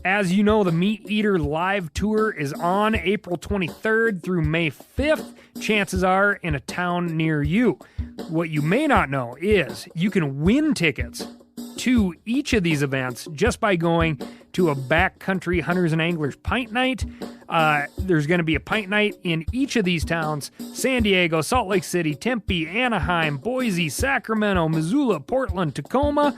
As you know, the Meat Eater Live Tour is on April 23rd through May 5th. Chances are in a town near you. What you may not know is you can win tickets to each of these events just by going to a backcountry hunters and anglers pint night. There's going to be a pint night in each of these towns: San Diego, Salt Lake City, Tempe, Anaheim, Boise, Sacramento, Missoula, Portland, Tacoma,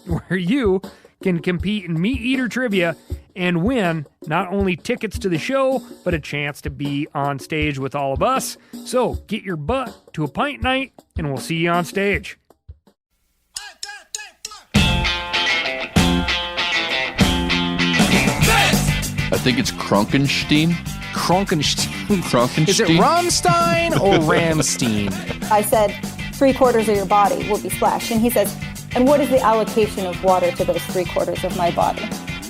where you can compete in Meat Eater trivia and win not only tickets to the show, but a chance to be on stage with all of us. So get your butt to a pint night, and we'll see you on stage. I think it's Kronkenstein. Kronkenstein. Is it Rammstein or Ramstein? I said 3/4 of your body will be splashed. And he says, and what is the allocation of water to those 3/4 of my body?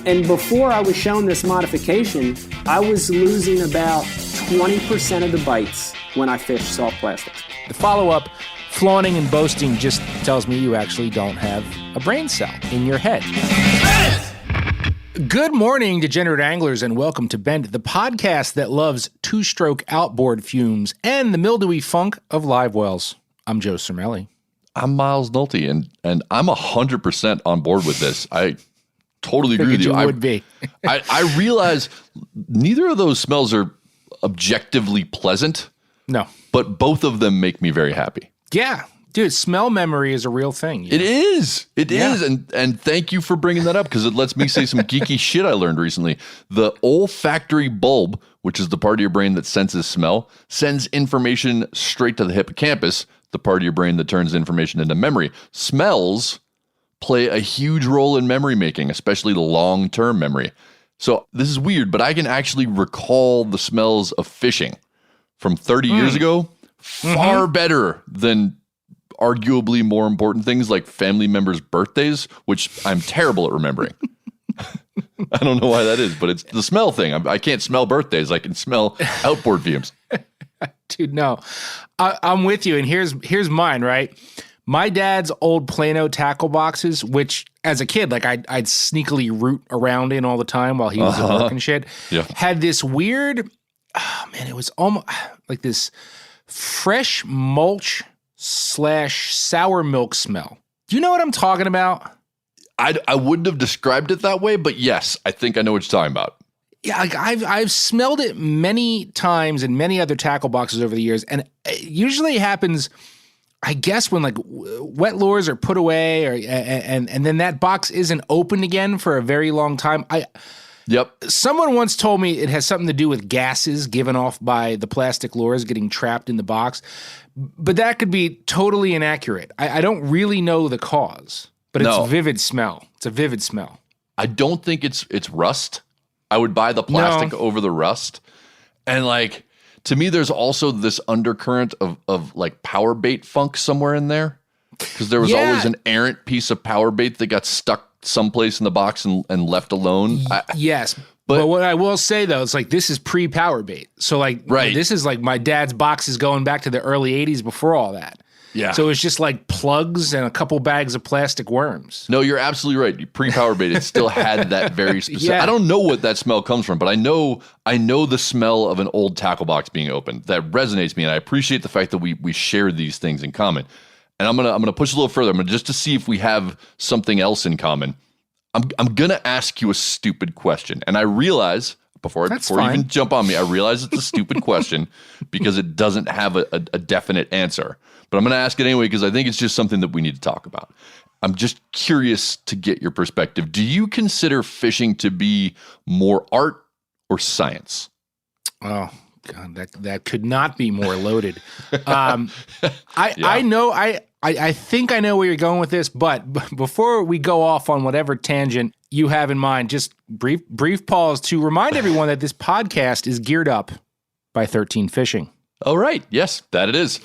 And before I was shown this modification, I was losing about 20% of the bites when I fished soft plastics. The follow-up, flaunting and boasting, just tells me you actually don't have a brain cell in your head. Good morning, degenerate anglers, and welcome to Bend, the podcast that loves two-stroke outboard fumes and the mildewy funk of live wells. I'm Joe Cermelli. I'm Miles Nolte, and I'm 100% on board with this. I totally agree with you. I would be. I realize neither of those smells are objectively pleasant. No. But both of them make me very happy. Yeah. Dude, smell memory is a real thing. It is. It is. And thank you for bringing that up, because it lets me say some geeky shit I learned recently. The olfactory bulb, which is the part of your brain that senses smell, sends information straight to the hippocampus, the part of your brain that turns information into memory. Smells play a huge role in memory making, especially the long-term memory. So this is weird, but I can actually recall the smells of fishing from 30 years ago far better than arguably more important things like family members' birthdays, which I'm terrible at remembering. I don't know why that is, but it's the smell thing. I can't smell birthdays. I can smell outboard fumes. Dude, no. I'm with you, and here's mine, right? My dad's old Plano tackle boxes, which as a kid, like I'd sneakily root around in all the time while he was at work and shit, had this weird, it was almost like this fresh mulch / sour milk smell. Do you know what I'm talking about? I wouldn't have described it that way, but yes, I think I know what you're talking about. Yeah, like I've smelled it many times in many other tackle boxes over the years, and it usually happens, I guess, when like wet lures are put away, or and then that box isn't opened again for a very long time. Someone once told me it has something to do with gases given off by the plastic lures getting trapped in the box, but that could be totally inaccurate. I don't really know the cause, but it's a vivid smell. It's a vivid smell. I don't think it's rust. I would buy the plastic over the rust. And like, to me, there's also this undercurrent of like power bait funk somewhere in there. Because there was always an errant piece of power bait that got stuck someplace in the box and left alone. Yes. But what I will say, though, it's like this is pre-power bait. So like, this is like my dad's boxes going back to the early 80s before all that. Yeah. So it's just like plugs and a couple bags of plastic worms. No, you're absolutely right. Pre-power bait, it still had that very specific. I don't know what that smell comes from, but I know the smell of an old tackle box being opened. That resonates with me, and I appreciate the fact that we share these things in common. And I'm gonna push a little further. I'm gonna just to see if we have something else in common. I'm gonna ask you a stupid question, and I realize before you even jump on me, I realize it's a stupid question because it doesn't have a definite answer. But I'm going to ask it anyway because I think it's just something that we need to talk about. I'm just curious to get your perspective. Do you consider fishing to be more art or science? Oh, God, that could not be more loaded. I know, I think I know where you're going with this, but before we go off on whatever tangent you have in mind, just brief pause to remind everyone that this podcast is geared up by 13 Fishing. Oh, right. Yes, that it is.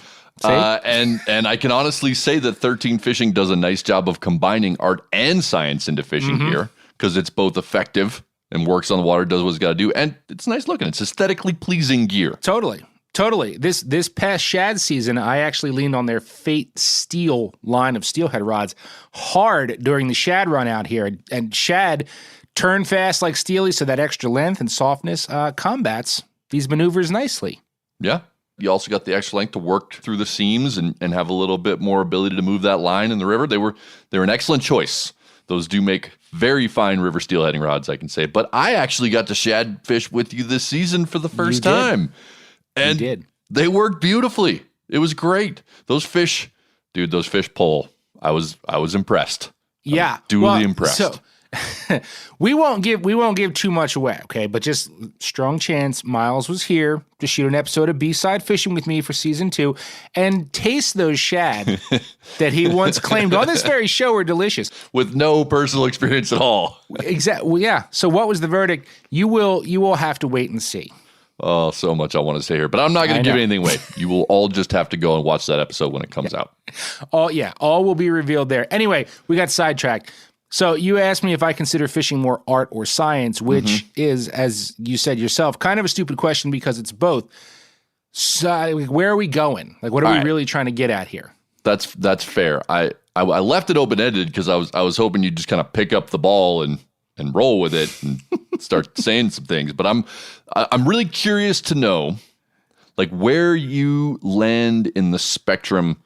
And I can honestly say that 13 Fishing does a nice job of combining art and science into fishing here, because it's both effective and works on the water, does what it's got to do, and it's nice looking. It's aesthetically pleasing gear. Totally. This past shad season, I actually leaned on their Fate Steel line of steelhead rods hard during the shad run out here, and shad turn fast like Steely, so that extra length and softness combats these maneuvers nicely. Yeah. You also got the extra length to work through the seams and have a little bit more ability to move that line in the river. They were an excellent choice. Those do make very fine river steelheading rods, I can say. But I actually got to shad fish with you this season for the first time. And you did. They worked beautifully. It was great. Those fish pull. I was impressed. Yeah. Duly impressed. So we won't give too much away, okay? But just strong chance Miles was here to shoot an episode of B-Side Fishing with me for season 2 and taste those shad that he once claimed on this very show were delicious. With no personal experience at all. Exactly. Well, yeah. So what was the verdict? You will have to wait and see. Oh, so much I want to say here, but I'm not going to give anything away. You will all just have to go and watch that episode when it comes out. All will be revealed there. Anyway, we got sidetracked. So you asked me if I consider fishing more art or science, which is, as you said yourself, kind of a stupid question because it's both. So where are we going? Like, what are we really trying to get at here? That's fair. I left it open-ended because I was hoping you'd just kind of pick up the ball and roll with it and start saying some things. But I'm really curious to know, like, where you land in the spectrum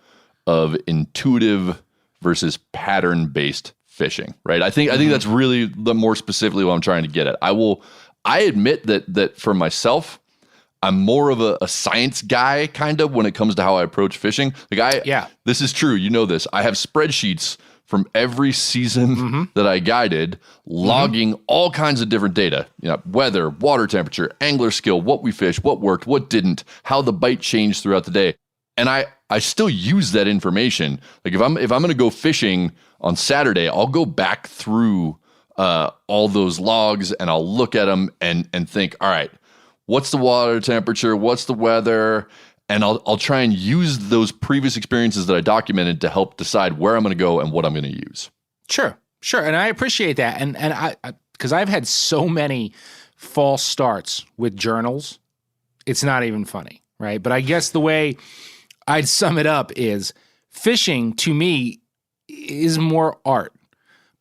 of intuitive versus pattern-based fishing, right? I think that's really the more specifically what I'm trying to get at. I admit that for myself, I'm more of a science guy kind of when it comes to how I approach fishing. This is true. You know this. I have spreadsheets from every season that I guided, logging all kinds of different data, weather, water temperature, angler skill, what we fished, what worked, what didn't, how the bite changed throughout the day. And I still use that information. Like if I'm going to go fishing on Saturday, I'll go back through all those logs and I'll look at them and think, all right, what's the water temperature? What's the weather? And I'll try and use those previous experiences that I documented to help decide where I'm going to go and what I'm going to use. Sure. And I appreciate that. And I because I've had so many false starts with journals, it's not even funny, right? But I guess the way I'd sum it up is fishing to me is more art,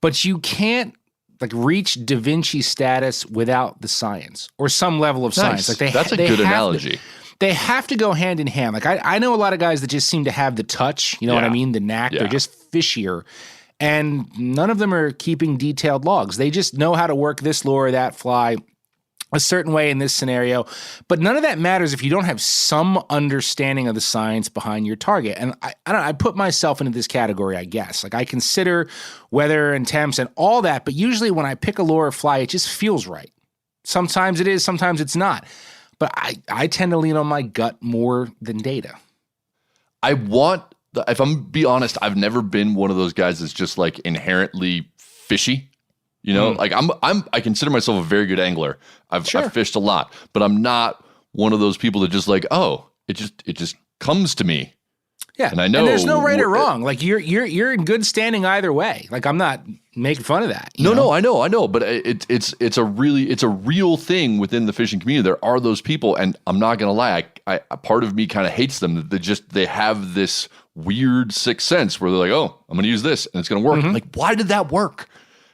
but you can't like reach Da Vinci status without the science or some level of science. Like that's a good analogy. They have to go hand in hand. Like I know a lot of guys that just seem to have the touch, you know what I mean? The knack. They're just fishier. And none of them are keeping detailed logs. They just know how to work this lure or that fly a certain way in this scenario. But none of that matters if you don't have some understanding of the science behind your target. And I put myself into this category, I guess. Like I consider weather and temps and all that, but usually when I pick a lure or fly, it just feels right. Sometimes it is, sometimes it's not. But I tend to lean on my gut more than data. If I'm be honest, I've never been one of those guys that's just like inherently fishy. Like I consider myself a very good angler. I've fished a lot, but I'm not one of those people that just like, it just comes to me. Yeah. And I know there's no right or wrong. Like you're in good standing either way. Like I'm not making fun of that. No, I know. But it's a real thing within the fishing community. There are those people, and I'm not gonna lie, I part of me kind of hates them. They have this weird sixth sense where they're like, oh, I'm gonna use this and it's gonna work. I'm like, why did that work?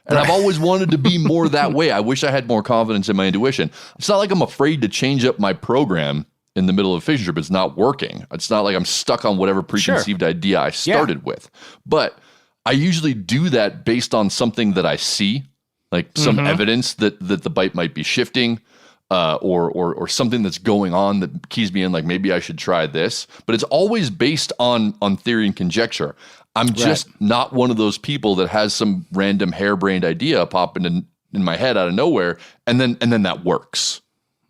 And I've always wanted to be more that way. I wish I had more confidence in my intuition. It's not like I'm afraid to change up my program in the middle of a fishing trip. It's not working. It's not like I'm stuck on whatever preconceived idea I started with. But I usually do that based on something that I see, like some evidence that the bite might be shifting, or something that's going on that keys me in, like maybe I should try this. But it's always based on theory and conjecture. I'm just not one of those people that has some random harebrained idea pop in my head out of nowhere, and then that works.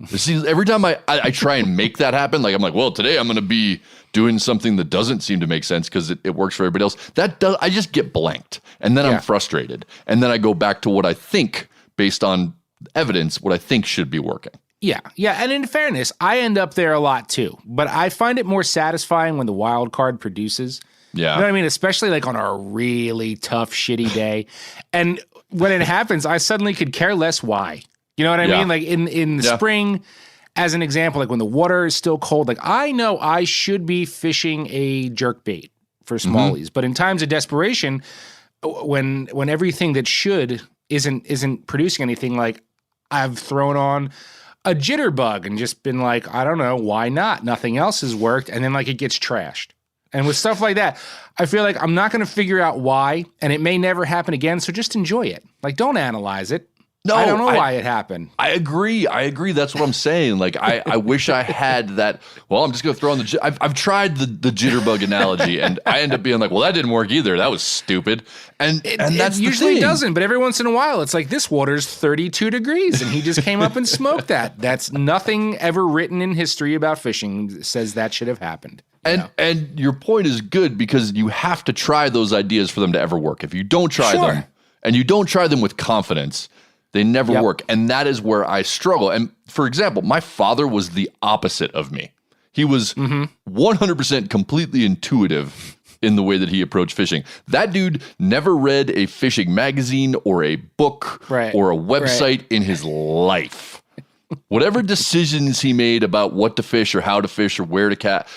See, every time I try and make that happen, like I'm like, well, today I'm going to be doing something that doesn't seem to make sense because it works for everybody else. I just get blanked, and then I'm frustrated, and then I go back to what I think based on evidence, what I think should be working. Yeah. And in fairness, I end up there a lot too, but I find it more satisfying when the wild card produces. Yeah. You know what I mean? Especially like on a really tough, shitty day. And when it happens, I suddenly could care less why. You know what I mean? Like in the spring, as an example, like when the water is still cold, like I know I should be fishing a jerkbait for smallies. But in times of desperation, when everything that should isn't producing anything. Like I've thrown on a jitterbug and just been like, I don't know, why not? Nothing else has worked. And then like it gets trashed. And with stuff like that, I feel like I'm not going to figure out why, and it may never happen again. So just enjoy it. Like, don't analyze it. No, I don't know why it happened. I agree. That's what I'm saying. Like, I wish I had that. Well, I'm just going to throw on the. I've tried the jitterbug analogy, and I end up being like, well, that didn't work either. That was stupid. And that's it usually doesn't. But every once in a while, it's like this water's 32 degrees, and he just came up and smoked that. That's nothing ever written in history about fishing says that should have happened. And your point is good because you have to try those ideas for them to ever work. If you don't try them, and you don't try them with confidence, they never work. And that is where I struggle. And for example, my father was the opposite of me. He was 100% completely intuitive in the way that he approached fishing. That dude never read a fishing magazine or a book or a website in his life. Whatever decisions he made about what to fish or how to fish or where to catch,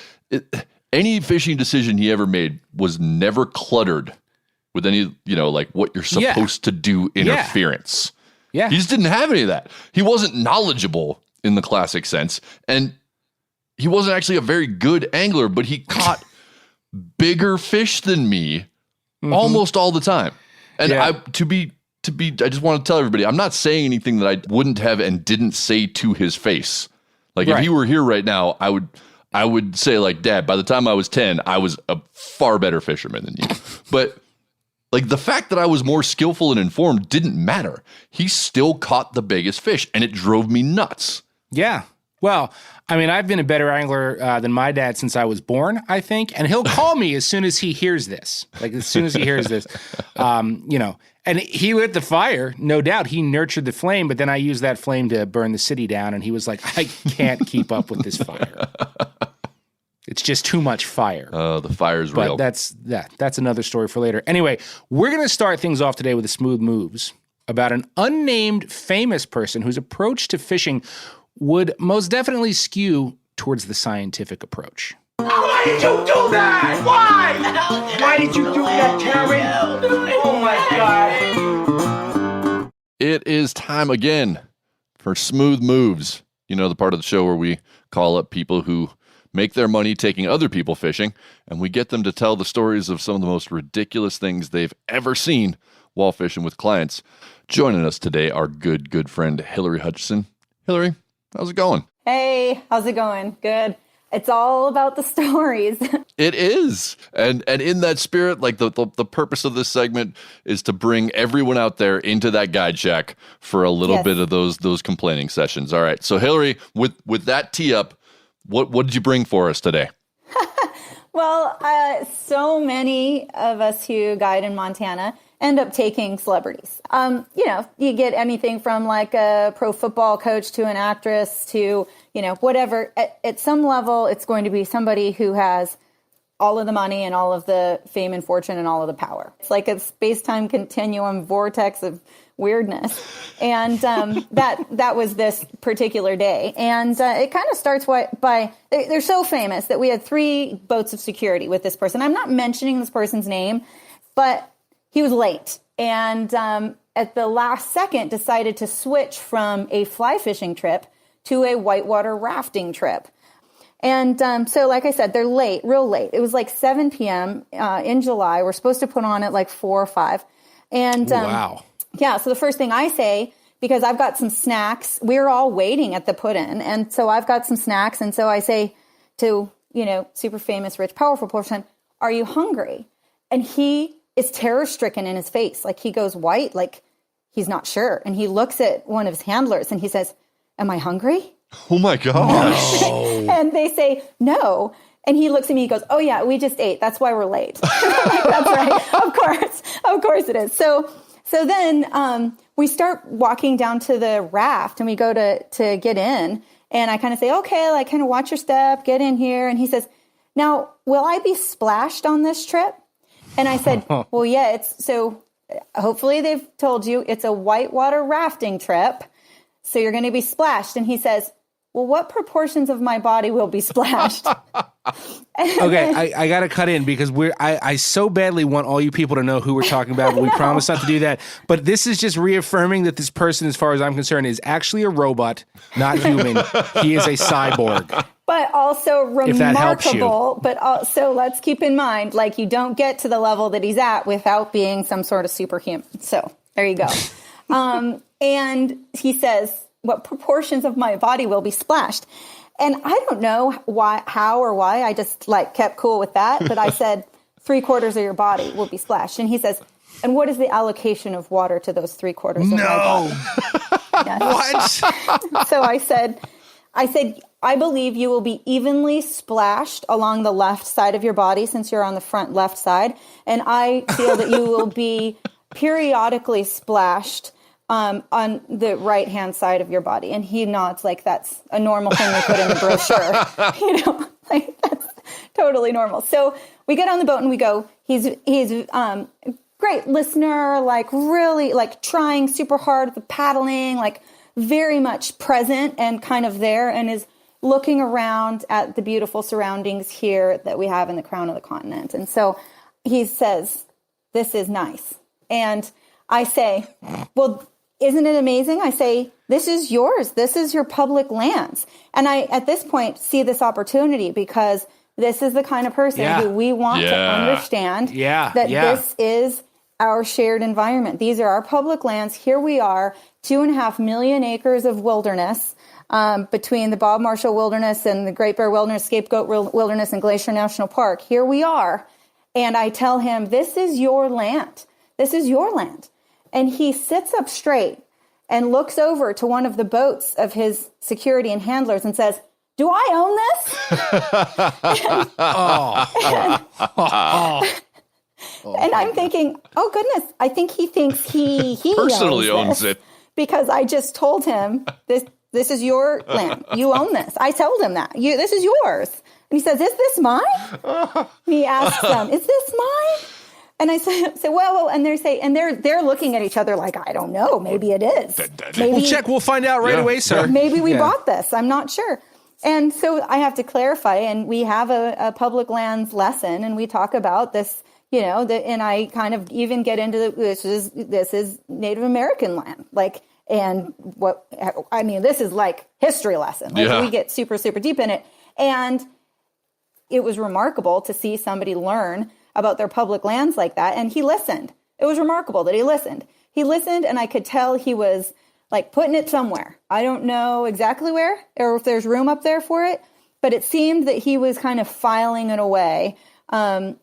any fishing decision he ever made was never cluttered with any, like what you're supposed to do interference. Yeah. He just didn't have any of that. He wasn't knowledgeable in the classic sense. And he wasn't actually a very good angler, but he caught bigger fish than me almost all the time. And I just want to tell everybody, I'm not saying anything that I wouldn't have and didn't say to his face. Like if he were here right now, I would say like, Dad, by the time I was 10, I was a far better fisherman than you. But like the fact that I was more skillful and informed didn't matter. He still caught the biggest fish, and it drove me nuts. Yeah. Well, I mean, I've been a better angler than my dad since I was born, I think. And he'll call me as soon as he hears this. Like as soon as he hears this, And he lit the fire, no doubt. He nurtured the flame, but then I used that flame to burn the city down. And he was like, I can't keep up with this fire. It's just too much fire. The fire's real. But that's another story for later. Anyway, we're going to start things off today with the Smooth Moves about an unnamed famous person whose approach to fishing would most definitely skew towards the scientific approach. Why did you do that? Why? Why did you do that, Terry? Oh my God. It is time again for Smooth Moves. You know, the part of the show where we call up people who make their money taking other people fishing, and we get them to tell the stories of some of the most ridiculous things they've ever seen while fishing with clients. Joining us today, our good friend, Hillary Hutchison. Hillary, how's it going? Hey, how's it going? Good. It's all about the stories. It is. And in that spirit, like the purpose of this segment is to bring everyone out there into that guide shack for a little bit of those complaining sessions. All right. So Hillary, with that tee up, what did you bring for us today? Well, so many of us who guide in Montana end up taking celebrities. You get anything from like a pro football coach to an actress to, whatever. At some level, it's going to be somebody who has all of the money and all of the fame and fortune and all of the power. It's like a space-time continuum vortex of weirdness. And that was this particular day. And it kind of starts by, they're so famous that we had 3 boats of security with this person. I'm not mentioning this person's name, but he was late. And at the last second decided to switch from a fly fishing trip to a whitewater rafting trip. And so, like I said, they're late, real late. It was like 7 p.m. In July. We're supposed to put on at like 4 or 5. And wow. Yeah, so the first thing I say, because I've got some snacks, we're all waiting at the put-in. And so I've got some snacks. And so I say to, super famous, rich, powerful person, are you hungry? And he is terror-stricken in his face. Like he goes white, like he's not sure. And he looks at one of his handlers and he says, am I hungry? Oh my gosh. And they say, no. And he looks at me, he goes, oh yeah, we just ate. That's why we're late. Like, that's right. Of course it is. So then we start walking down to the raft and we go to get in. And I kind of say, okay, like kind of watch your step, get in here. And he says, now, will I be splashed on this trip? And I said, well, yeah, so hopefully they've told you it's a whitewater rafting trip. So you're going to be splashed. And he says, well, what proportions of my body will be splashed? Okay, I got to cut in because I so badly want all you people to know who we're talking about, but we promise not to do that. But this is just reaffirming that this person, as far as I'm concerned, is actually a robot, not human. He is a cyborg. But also If that helps you. remarkable. But also, let's keep in mind, like, you don't get to the level that he's at without being some sort of superhuman. So there you go. And he says, what proportions of my body will be splashed? And I don't know how or why. I just kept cool with that. But I said 3/4 of your body will be splashed. And he says, and what is the allocation of water to those 3/4 of my body? Yes. What? So I said, I believe you will be evenly splashed along the left side of your body since you're on the front left side. And I feel that you will be periodically splashed on the right-hand side of your body. And he nods like that's a normal thing we put in the brochure. That's totally normal. So we get on the boat and we go, he's great listener, really trying super hard at the paddling, very much present and kind of there, and is looking around at the beautiful surroundings here that we have in the crown of the continent. And so he says, this is nice. And I say, well, isn't it amazing? I say, this is yours. This is your public lands. And I, at this point, see this opportunity because this is the kind of person who we want to understand that this is our shared environment. These are our public lands. Here we are, 2.5 million acres of wilderness between the Bob Marshall Wilderness and the Great Bear Wilderness, Scapegoat Wilderness, and Glacier National Park. Here we are. And I tell him, this is your land. This is your land. And he sits up straight and looks over to one of the boats of his security and handlers and says, do I own this? And I'm thinking, oh, goodness, I think he thinks he personally owns it. Because I just told him, this is your land. You own this. I told him that. This is yours. And he says, is this mine? And he asks them, is this mine? And I say, well, and they're looking at each other like, I don't know, maybe it is. Maybe, we'll check. We'll find out right away, sir. Maybe we bought this. I'm not sure. And so I have to clarify, and we have a public lands lesson, and we talk about this, and I kind of even get into this is Native American land, this is history lesson. We get super, super deep in it. And it was remarkable to see somebody learn about their public lands like that. And he listened. It was remarkable that he listened. He listened, and I could tell he was putting it somewhere. I don't know exactly where or if there's room up there for it, but it seemed that he was kind of filing it away,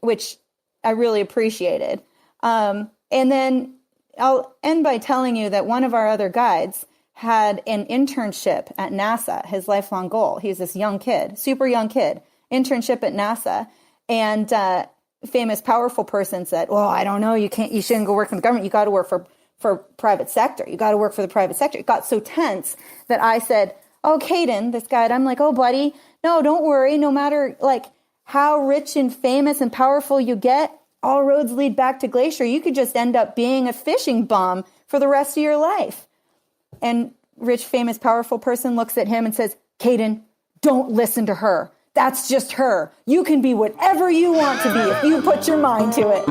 which I really appreciated. And then I'll end by telling you that one of our other guides had an internship at NASA, his lifelong goal. He's this young kid, super young kid, internship at NASA. And famous, powerful person said, well, I don't know, you shouldn't go work for the government. You got to work for private sector. You got to work for the private sector. It got so tense that I said, oh, Caden, this guy, I'm like, oh, buddy, no, don't worry. No matter how rich and famous and powerful you get, all roads lead back to Glacier. You could just end up being a fishing bum for the rest of your life. And rich, famous, powerful person looks at him and says, Caden, don't listen to her. That's just her. You can be whatever you want to be if you put your mind to it.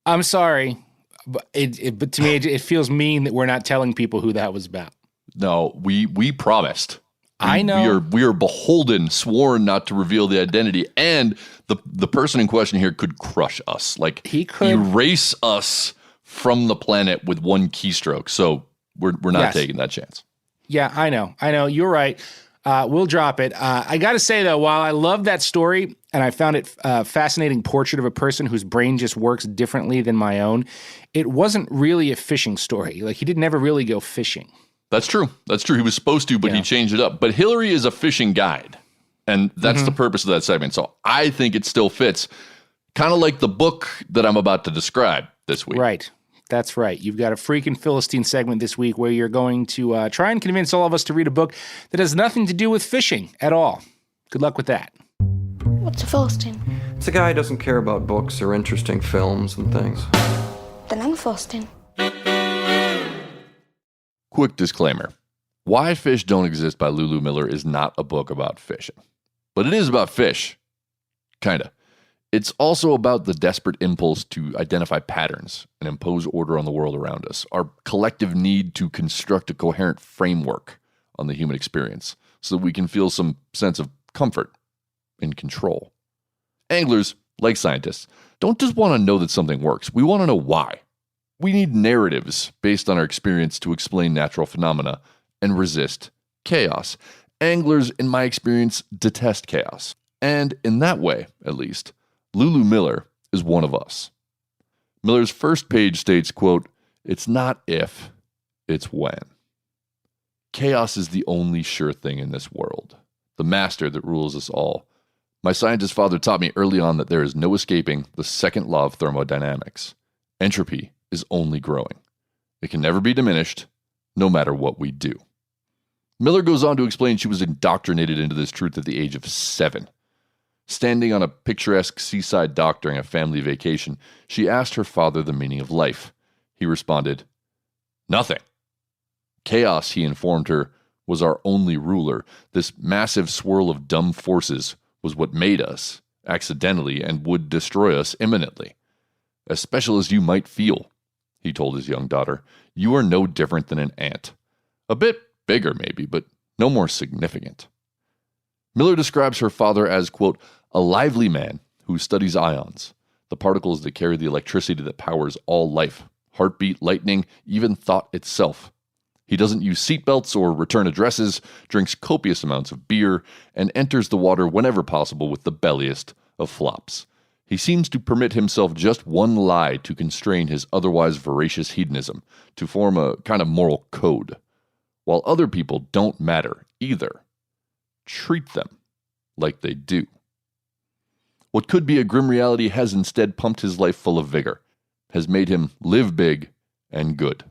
I'm sorry, but to me, it feels mean that we're not telling people who that was about. No, we promised. I know. We are beholden, sworn not to reveal the identity. And the person in question here could crush us. He could erase us from the planet with one keystroke. So we're not taking that chance. Yeah, I know. You're right. We'll drop it. I got to say, though, while I love that story and I found it a fascinating portrait of a person whose brain just works differently than my own, it wasn't really a fishing story. He didn't ever really go fishing. That's true. He was supposed to, but he changed it up. But Hillary is a fishing guide, and that's the purpose of that segment. So I think it still fits, kind of like the book that I'm about to describe this week. Right. That's right. You've got a freaking Philistine segment this week where you're going to try and convince all of us to read a book that has nothing to do with fishing at all. Good luck with that. What's a Philistine? It's a guy who doesn't care about books or interesting films and things. Then I'm a Philistine. Quick disclaimer. Why Fish Don't Exist by Lulu Miller is not a book about fishing. But it is about fish. Kinda. It's also about the desperate impulse to identify patterns and impose order on the world around us, our collective need to construct a coherent framework on the human experience so that we can feel some sense of comfort and control. Anglers, like scientists, don't just want to know that something works. We want to know why. We need narratives based on our experience to explain natural phenomena and resist chaos. Anglers, in my experience, detest chaos. And in that way, at least, Lulu Miller is one of us. Miller's first page states, quote, "It's not if, it's when. Chaos is the only sure thing in this world, the master that rules us all. My scientist father taught me early on that there is no escaping the second law of thermodynamics. Entropy is only growing. It can never be diminished, no matter what we do." Miller goes on to explain she was indoctrinated into this truth at the age of 7. Standing on a picturesque seaside dock during a family vacation, she asked her father the meaning of life. He responded, "Nothing." Chaos, he informed her, was our only ruler. This massive swirl of dumb forces was what made us, accidentally, and would destroy us imminently. "As special as you might feel," he told his young daughter, "you are no different than an ant. A bit bigger, maybe, but no more significant." Miller describes her father as, quote, "a lively man who studies ions, the particles that carry the electricity that powers all life, heartbeat, lightning, even thought itself. He doesn't use seatbelts or return addresses, drinks copious amounts of beer, and enters the water whenever possible with the belliest of flops. He seems to permit himself just one lie to constrain his otherwise voracious hedonism, to form a kind of moral code. While other people don't matter either. Treat them like they do. What could be a grim reality has instead pumped his life full of vigor, has made him live big and good."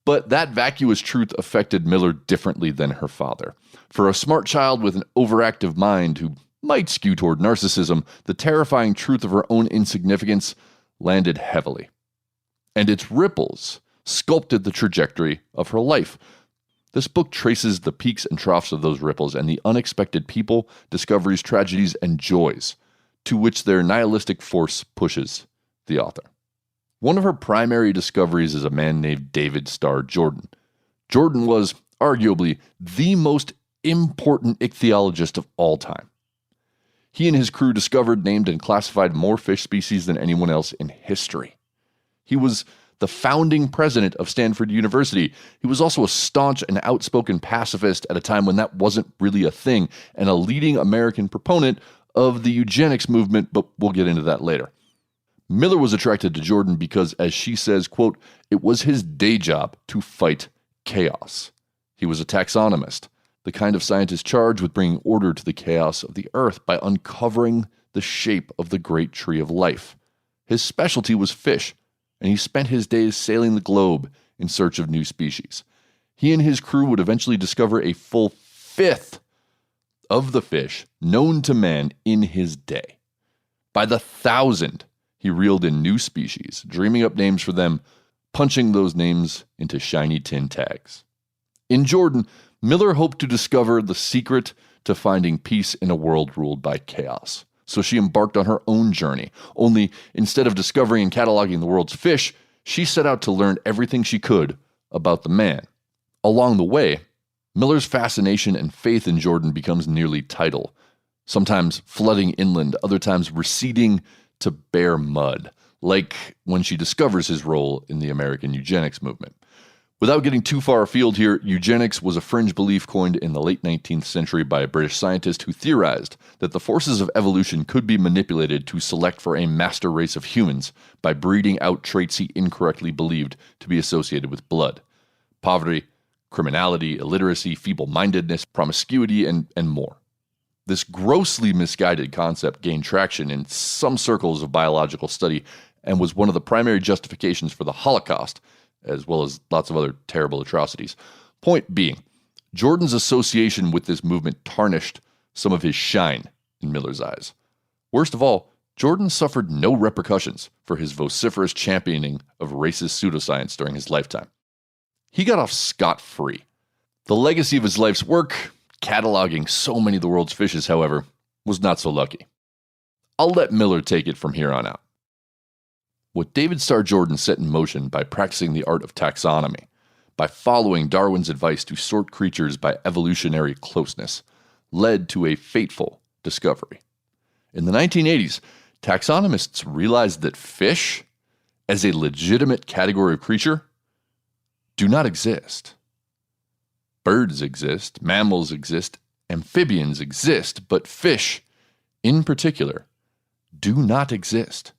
But that vacuous truth affected Miller differently than her father. For a smart child with an overactive mind who might skew toward narcissism, the terrifying truth of her own insignificance landed heavily. And its ripples sculpted the trajectory of her life. This book traces the peaks and troughs of those ripples and the unexpected people, discoveries, tragedies, and joys to which their nihilistic force pushes the author. One of her primary discoveries is a man named David Starr Jordan. Jordan was arguably the most important ichthyologist of all time. He and his crew discovered, named, and classified more fish species than anyone else in history. He was the founding president of Stanford University. He was also a staunch and outspoken pacifist at a time when that wasn't really a thing, and a leading American proponent of the eugenics movement, but we'll get into that later. Miller was attracted to Jordan because, as she says, quote, "it was his day job to fight chaos. He was a taxonomist, the kind of scientist charged with bringing order to the chaos of the earth by uncovering the shape of the great tree of life. His specialty was fish, and he spent his days sailing the globe in search of new species. He and his crew would eventually discover a full 1/5 of the fish known to man in his day. By the 1,000, he reeled in new species, dreaming up names for them, punching those names into shiny tin tags. In Jordan, Miller hoped to discover the secret to finding peace in a world ruled by chaos. So she embarked on her own journey. Only instead of discovering and cataloging the world's fish, she set out to learn everything she could about the man. Along the way, Miller's fascination and faith in Jordan becomes nearly tidal, sometimes flooding inland, other times receding to bare mud, like when she discovers his role in the American eugenics movement. Without getting too far afield here, eugenics was a fringe belief coined in the late 19th century by a British scientist who theorized that the forces of evolution could be manipulated to select for a master race of humans by breeding out traits he incorrectly believed to be associated with blood. Poverty, criminality, illiteracy, feeble-mindedness, promiscuity, and more. This grossly misguided concept gained traction in some circles of biological study and was one of the primary justifications for the Holocaust, as well as lots of other terrible atrocities. Point being, Jordan's association with this movement tarnished some of his shine in Miller's eyes. Worst of all, Jordan suffered no repercussions for his vociferous championing of racist pseudoscience during his lifetime. he got off scot-free. The legacy of his life's work, cataloging so many of the world's fishes, however, was not so lucky. I'll let Miller take it from here on out. What David Starr Jordan set in motion by practicing the art of taxonomy, by following Darwin's advice to sort creatures by evolutionary closeness, led to a fateful discovery. In the 1980s, taxonomists realized that fish, as a legitimate category of creature, do not exist. Birds exist, mammals exist, amphibians exist, but fish, in particular, do not exist.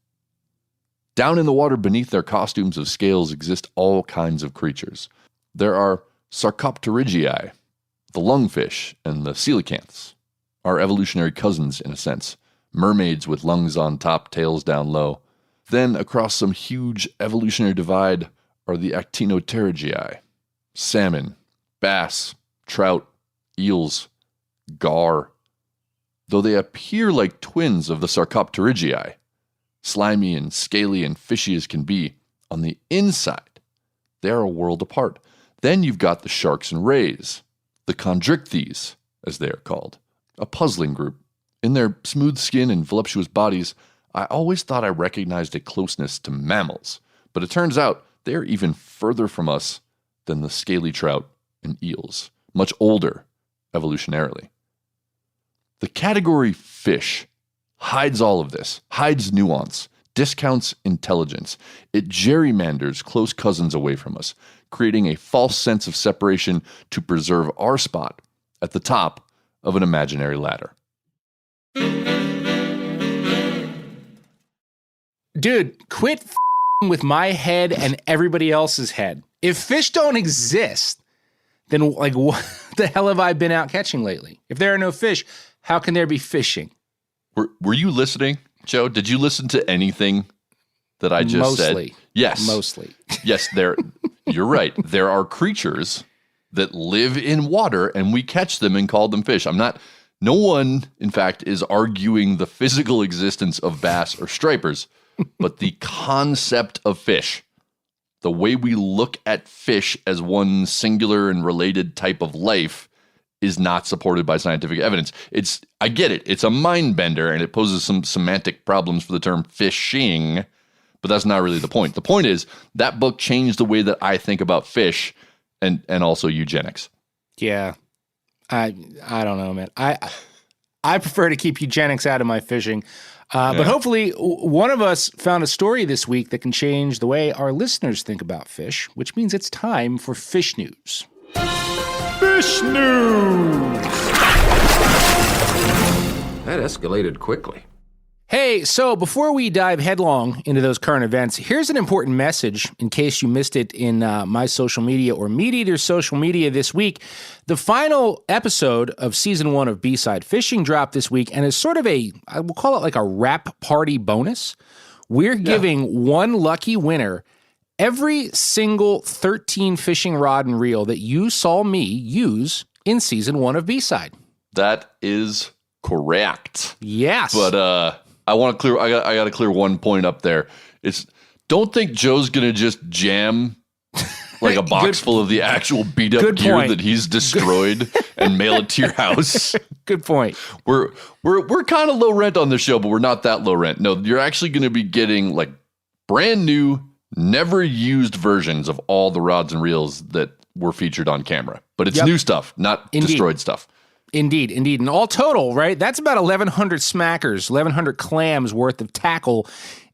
Down in the water beneath their costumes of scales exist all kinds of creatures. There are Sarcopterygiae, the lungfish, and the coelacanths, our evolutionary cousins in a sense, mermaids with lungs on top, tails down low. Then, across some huge evolutionary divide, are the Actinopterygiae, salmon, bass, trout, eels, gar. Though they appear like twins of the Sarcopterygiae, slimy and scaly and fishy as can be, on the inside, they are a world apart. Then you've got the sharks and rays, the chondrichthyes, as they are called, a puzzling group. In their smooth skin and voluptuous bodies, I always thought I recognized a closeness to mammals, but it turns out they are even further from us than the scaly trout and eels, much older evolutionarily. The category fish hides all of this, hides nuance, discounts intelligence. It gerrymanders close cousins away from us, creating a false sense of separation to preserve our spot at the top of an imaginary ladder. Dude, quit with my head and everybody else's head. If fish don't exist, then like what the hell have I been out catching lately? If there are no fish, how can there be fishing? Were you listening, Joe? Did you listen to anything that I just said? Yes. Mostly. Yes, you're right. There are creatures that live in water and we catch them and call them fish. No one, in fact, is arguing the physical existence of bass or stripers, but the concept of fish, the way we look at fish as one singular and related type of life, is not supported by scientific evidence. I get it. It's a mind bender and it poses some semantic problems for the term fishing, but that's not really the point. The point is that book changed the way that I think about fish and also eugenics. Yeah. I don't know, man. I prefer to keep eugenics out of my fishing. But hopefully one of us found a story this week that can change the way our listeners think about fish, which means it's time for fish news. Fish news! That escalated quickly. Hey, so before we dive headlong into those current events, here's an important message in case you missed it in my social media or Meat Eater's social media this week. The final episode of season 1 of B-Side Fishing dropped this week and is sort of I will call it like a wrap party bonus. We're giving one lucky winner every single 13 fishing rod and reel that you saw me use in season 1 of B-Side. That is correct. Yes. But I want to clear. I got to clear one point up there. Don't think Joe's gonna just jam like a box full of the actual beat up gear that he's destroyed and mail it to your house. Good point. We're kind of low rent on this show, but we're not that low rent. No, you're actually going to be getting like brand new, never used versions of all the rods and reels that were featured on camera. But it's new stuff, not destroyed stuff. Indeed. And all total, right? That's about 1,100 smackers, 1,100 clams worth of tackle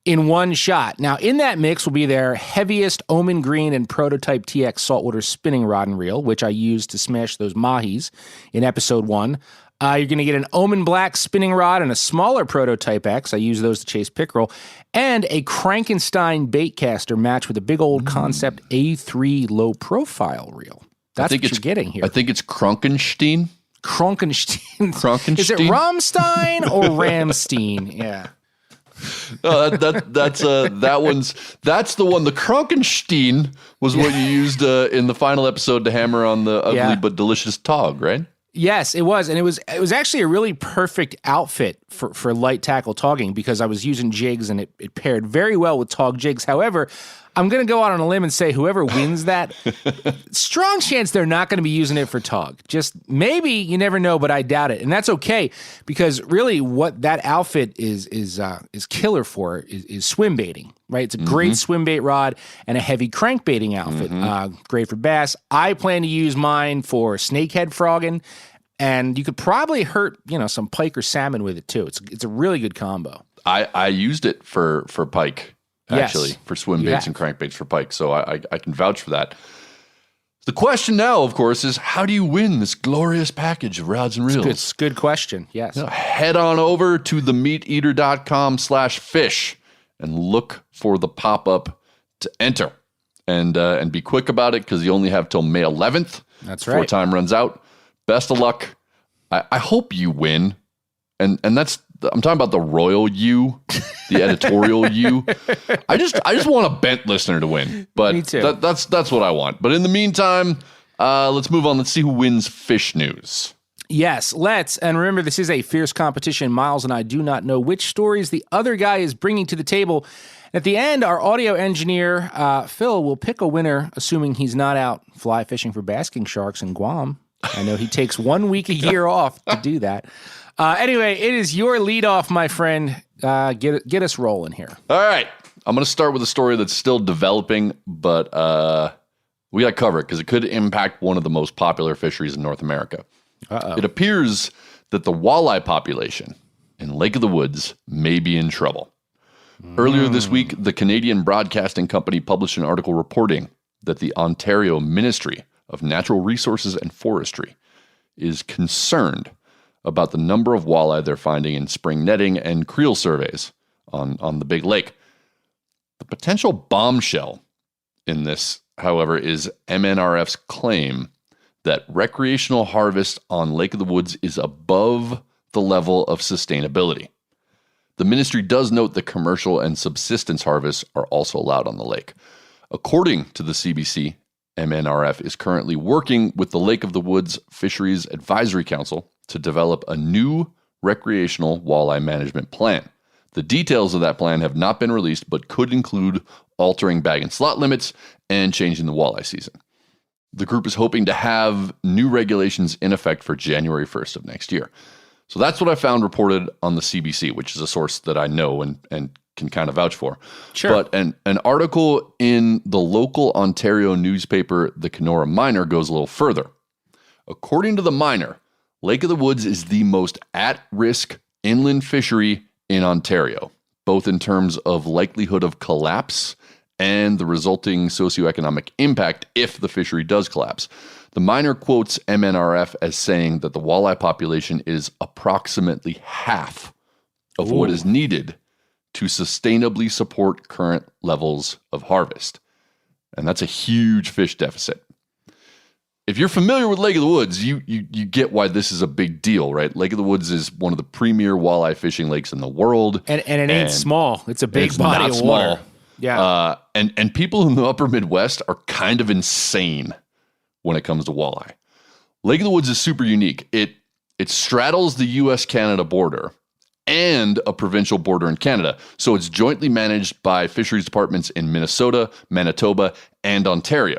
in one shot. Now, in that mix will be their heaviest Omen Green and Prototype TX saltwater spinning rod and reel, which I used to smash those mahis in episode 1. You're going to get an Omen Black spinning rod and a smaller Prototype X. I use those to chase pickerel. And a Frankenstein bait caster matched with a big old Concept A3 low profile reel. That's what you're getting here. I think it's Kronkenstein. Kronkenstein. Is it Rammstein or Ramstein? Yeah. No, that's the one. The Kronkenstein was what you used in the final episode to hammer on the ugly but delicious tog, right? Yes, it was. And it was actually a really perfect outfit for light tackle togging because I was using jigs and it paired very well with tog jigs. However, I'm going to go out on a limb and say whoever wins that, strong chance they're not going to be using it for tug. Just maybe, you never know, but I doubt it. And that's okay, because really what that outfit is killer for is swim baiting, right? It's a great swim bait rod and a heavy crankbaiting outfit. Great for bass. I plan to use mine for snakehead frogging, and you could probably hurt, some pike or salmon with it too. It's a really good combo. I used it for pike. Actually, for swim baits and crankbaits for pike. So I can vouch for that. The question now, of course, is how do you win this glorious package of rods and reels? It's a good question, yes. Head on over to themeateater.com/fish and look for the pop-up to enter. And be quick about it, because you only have till May 11th. That's before right. time runs out. Best of luck. I hope you win. And that's, I'm talking about the royal you, the editorial you. I just want a bent listener to win. But Me too. That's what I want. But in the meantime, let's move on. Let's see who wins fish news. Yes, let's. And remember, this is a fierce competition. Miles and I do not know which stories the other guy is bringing to the table. At the end, our audio engineer, Phil, will pick a winner, assuming he's not out fly fishing for basking sharks in Guam. I know he takes 1 week a year off to do that. Anyway, it is your lead off, my friend. Get us rolling here. All right. I'm going to start with a story that's still developing, but we got to cover it because it could impact one of the most popular fisheries in North America. It appears that the walleye population in Lake of the Woods may be in trouble. Earlier this week, the Canadian Broadcasting Company published an article reporting that the Ontario Ministry of Natural Resources and Forestry is concerned about the number of walleye they're finding in spring netting and creel surveys on the big lake. The potential bombshell in this, however, is MNRF's claim that recreational harvest on Lake of the Woods is above the level of sustainability. The ministry does note that commercial and subsistence harvests are also allowed on the lake. According to the CBC, MNRF is currently working with the Lake of the Woods Fisheries Advisory Council to develop a new recreational walleye management plan. The details of that plan have not been released, but could include altering bag and slot limits and changing the walleye season. The group is hoping to have new regulations in effect for January 1st of next year. So that's what I found reported on the CBC, which is a source that I know and can kind of vouch for. Sure. But an article in the local Ontario newspaper, the Kenora Miner, goes a little further. According to the Miner, Lake of the Woods is the most at-risk inland fishery in Ontario, both in terms of likelihood of collapse and the resulting socioeconomic impact if the fishery does collapse. The Miner quotes MNRF as saying that the walleye population is approximately half of what is needed to sustainably support current levels of harvest. And that's a huge fish deficit. If you're familiar with Lake of the Woods, you get why this is a big deal, right? Lake of the Woods is one of the premier walleye fishing lakes in the world. And it ain't small. It's a big body of water. Yeah. And people in the upper Midwest are kind of insane when it comes to walleye. Lake of the Woods is super unique. It straddles the U.S.-Canada border and a provincial border in Canada. So it's jointly managed by fisheries departments in Minnesota, Manitoba, and Ontario.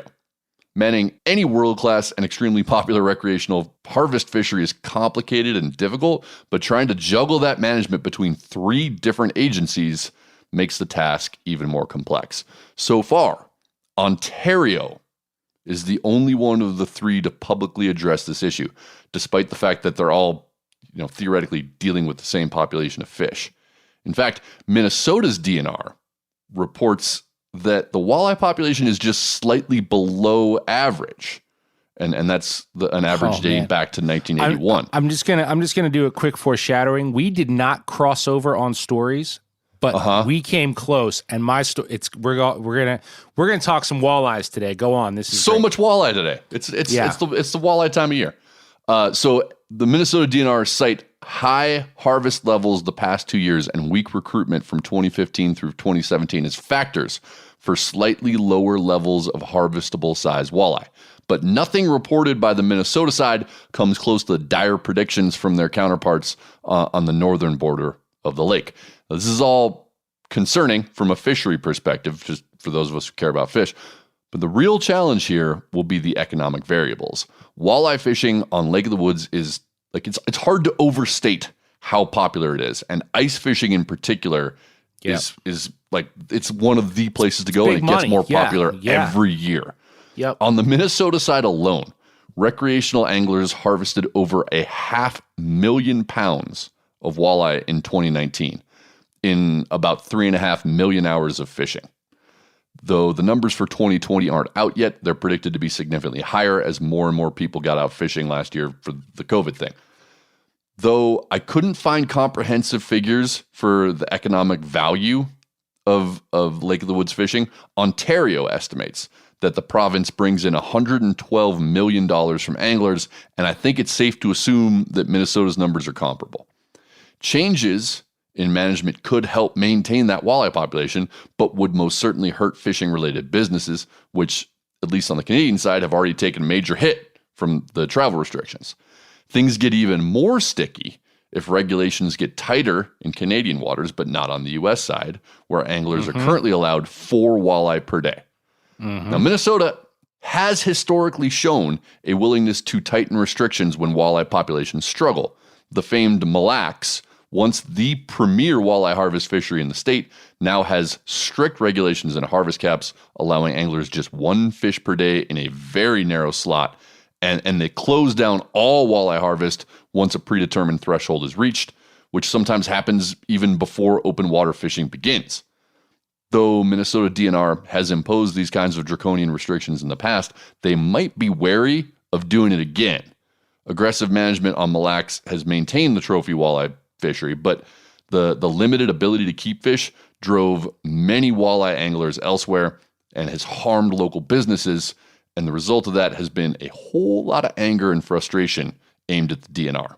Manning any world-class and extremely popular recreational harvest fishery is complicated and difficult, but trying to juggle that management between 3 different agencies makes the task even more complex. So far, Ontario is the only one of the 3 to publicly address this issue, despite the fact that they're all, theoretically dealing with the same population of fish. In fact, Minnesota's DNR reports that the walleye population is just slightly below average. And that's an average dating back to 1981. I'm just gonna do a quick foreshadowing. We did not cross over on stories, but we came close. And my story, we're gonna talk some walleyes today. Go on. This is so great. much walleye today. It's the walleye time of year. So the Minnesota DNR cite high harvest levels the past 2 years and weak recruitment from 2015 through 2017 as factors for slightly lower levels of harvestable size walleye. But nothing reported by the Minnesota side comes close to the dire predictions from their counterparts on the northern border of the lake. Now, this is all concerning from a fishery perspective, just for those of us who care about fish. But the real challenge here will be the economic variables. Walleye fishing on Lake of the Woods is like, it's hard to overstate how popular it is. And ice fishing in particular is like, it's one of the places to go, and it gets more popular every year. Yep. On the Minnesota side alone, recreational anglers harvested over 500,000 pounds of walleye in 2019 in about 3.5 million hours of fishing. Though the numbers for 2020 aren't out yet, they're predicted to be significantly higher as more and more people got out fishing last year for the COVID thing. Though I couldn't find comprehensive figures for the economic value of Lake of the Woods fishing, Ontario estimates that the province brings in $112 million from anglers, and I think it's safe to assume that Minnesota's numbers are comparable. Changes in management could help maintain that walleye population, but would most certainly hurt fishing-related businesses, which, at least on the Canadian side, have already taken a major hit from the travel restrictions. Things get even more sticky if regulations get tighter in Canadian waters, but not on the U.S. side, where anglers are currently allowed 4 walleye per day. Now, Minnesota has historically shown a willingness to tighten restrictions when walleye populations struggle. The famed Mille Lacs, once the premier walleye harvest fishery in the state, now has strict regulations and harvest caps, allowing anglers just 1 fish per day in a very narrow slot. And they close down all walleye harvest once a predetermined threshold is reached, which sometimes happens even before open water fishing begins. Though Minnesota DNR has imposed these kinds of draconian restrictions in the past, they might be wary of doing it again. Aggressive management on Mille Lacs has maintained the trophy walleye fishery, but the limited ability to keep fish drove many walleye anglers elsewhere and has harmed local businesses. And the result of that has been a whole lot of anger and frustration aimed at the DNR.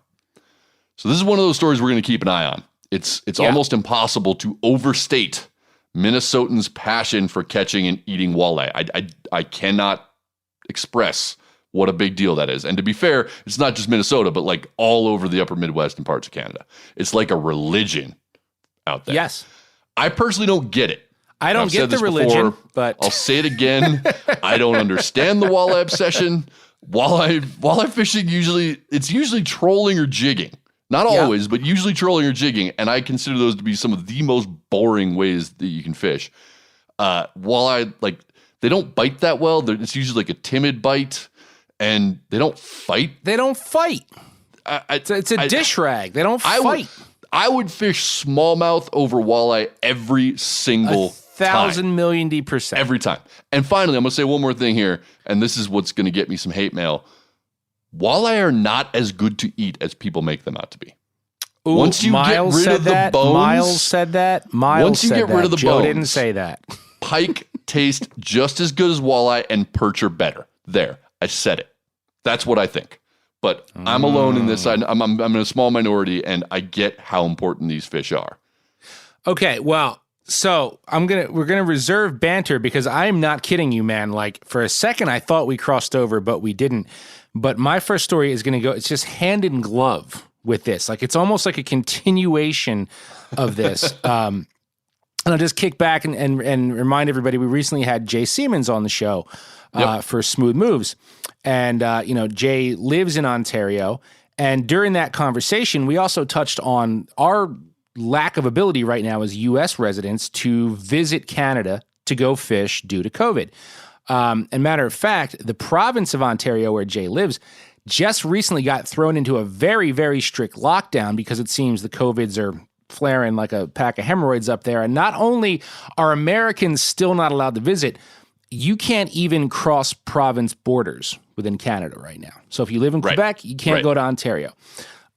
So this is one of those stories we're going to keep an eye on. It's almost impossible to overstate Minnesotans' passion for catching and eating walleye. I cannot express what a big deal that is. And to be fair, it's not just Minnesota, but like all over the upper Midwest and parts of Canada. It's like a religion out there. Yes. I personally don't get it. I don't get the religion, but I'll say it again. I don't understand the walleye obsession. Walleye fishing it's usually trolling or jigging. Not always, but usually trolling or jigging. And I consider those to be some of the most boring ways that you can fish. Walleye, like, they don't bite that well. It's usually like a timid bite, and they don't fight. It's a dish rag. They don't fight. I would fish smallmouth over walleye every single 1,000 million %. Every time. And finally, I'm going to say one more thing here, and this is what's going to get me some hate mail. Walleye are not as good to eat as people make them out to be. Ooh, once you Miles get rid of the bones, Miles said that. Once you get rid of the Joe bones, didn't say that. Pike taste just as good as walleye, and perch are better. There, I said it. That's what I think. But I'm alone in this. I'm in a small minority, and I get how important these fish are. Okay, well, so we're gonna reserve banter because I'm not kidding you, man. Like, for a second, I thought we crossed over, but we didn't. But my first story is gonna go. It's just hand in glove with this. Like, it's almost like a continuation of this. And I'll just kick back and remind everybody, we recently had Jay Siemens on the show for Smooth Moves. And, Jay lives in Ontario. And during that conversation, we also touched on our lack of ability right now as U.S. residents to visit Canada to go fish due to COVID. And matter of fact, the province of Ontario where Jay lives just recently got thrown into a very, very strict lockdown because it seems the COVIDs are flaring like a pack of hemorrhoids up there. And not only are Americans still not allowed to visit, you can't even cross province borders within Canada right now. So if you live in Quebec, you can't go to Ontario.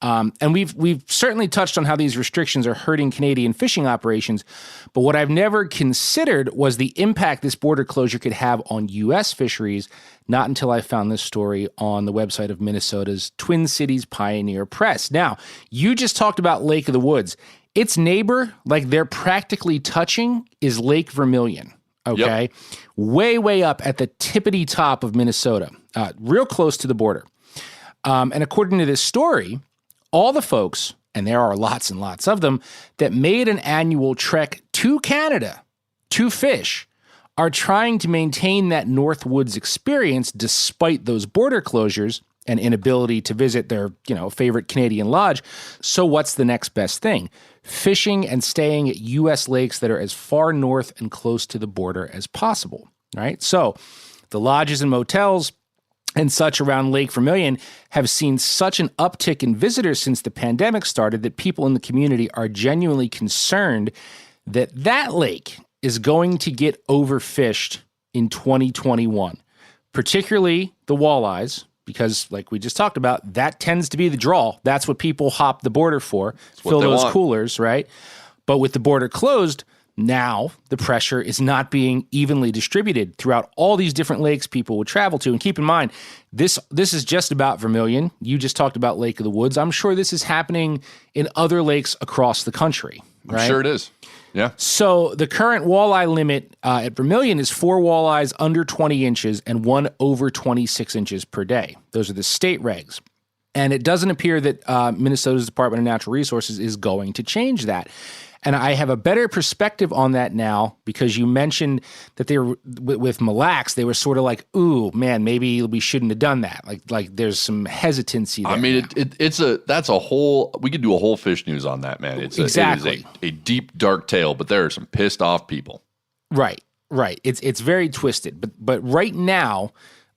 And we've certainly touched on how these restrictions are hurting Canadian fishing operations. But what I've never considered was the impact this border closure could have on U.S. fisheries, not until I found this story on the website of Minnesota's Twin Cities Pioneer Press. Now, you just talked about Lake of the Woods. Its neighbor, like they're practically touching, is Lake Vermilion. Okay. Yep. Way, way up at the tippity top of Minnesota, real close to the border. And according to this story, all the folks and there are lots and lots of them, that made an annual trek to Canada to fish are trying to maintain that Northwoods experience despite those border closures and inability to visit their, favorite Canadian lodge. So what's the next best thing? Fishing and staying at U.S. lakes that are as far north and close to the border as possible, right? So the lodges and motels and such around Lake Vermilion have seen such an uptick in visitors since the pandemic started that people in the community are genuinely concerned that that lake is going to get overfished in 2021, particularly the walleyes, because like we just talked about, that tends to be the draw. That's what people hop the border for, fill those coolers, right? But with the border closed, now the pressure is not being evenly distributed throughout all these different lakes people would travel to. And keep in mind, this is just about Vermilion. You just talked about Lake of the Woods. I'm sure this is happening in other lakes across the country, right? I'm sure it is. Yeah. So the current walleye limit at Vermilion is 4 walleyes under 20 inches and 1 over 26 inches per day. Those are the state regs. And it doesn't appear that Minnesota's Department of Natural Resources is going to change that. And I have a better perspective on that now because you mentioned that they were with Mille Lacs, they were sort of like, ooh, man, maybe we shouldn't have done that. Like there's some hesitancy there. I mean, that's a whole, we could do a whole fish news on that, man. It is a deep, dark tale, but there are some pissed off people. Right. It's very twisted. But right now,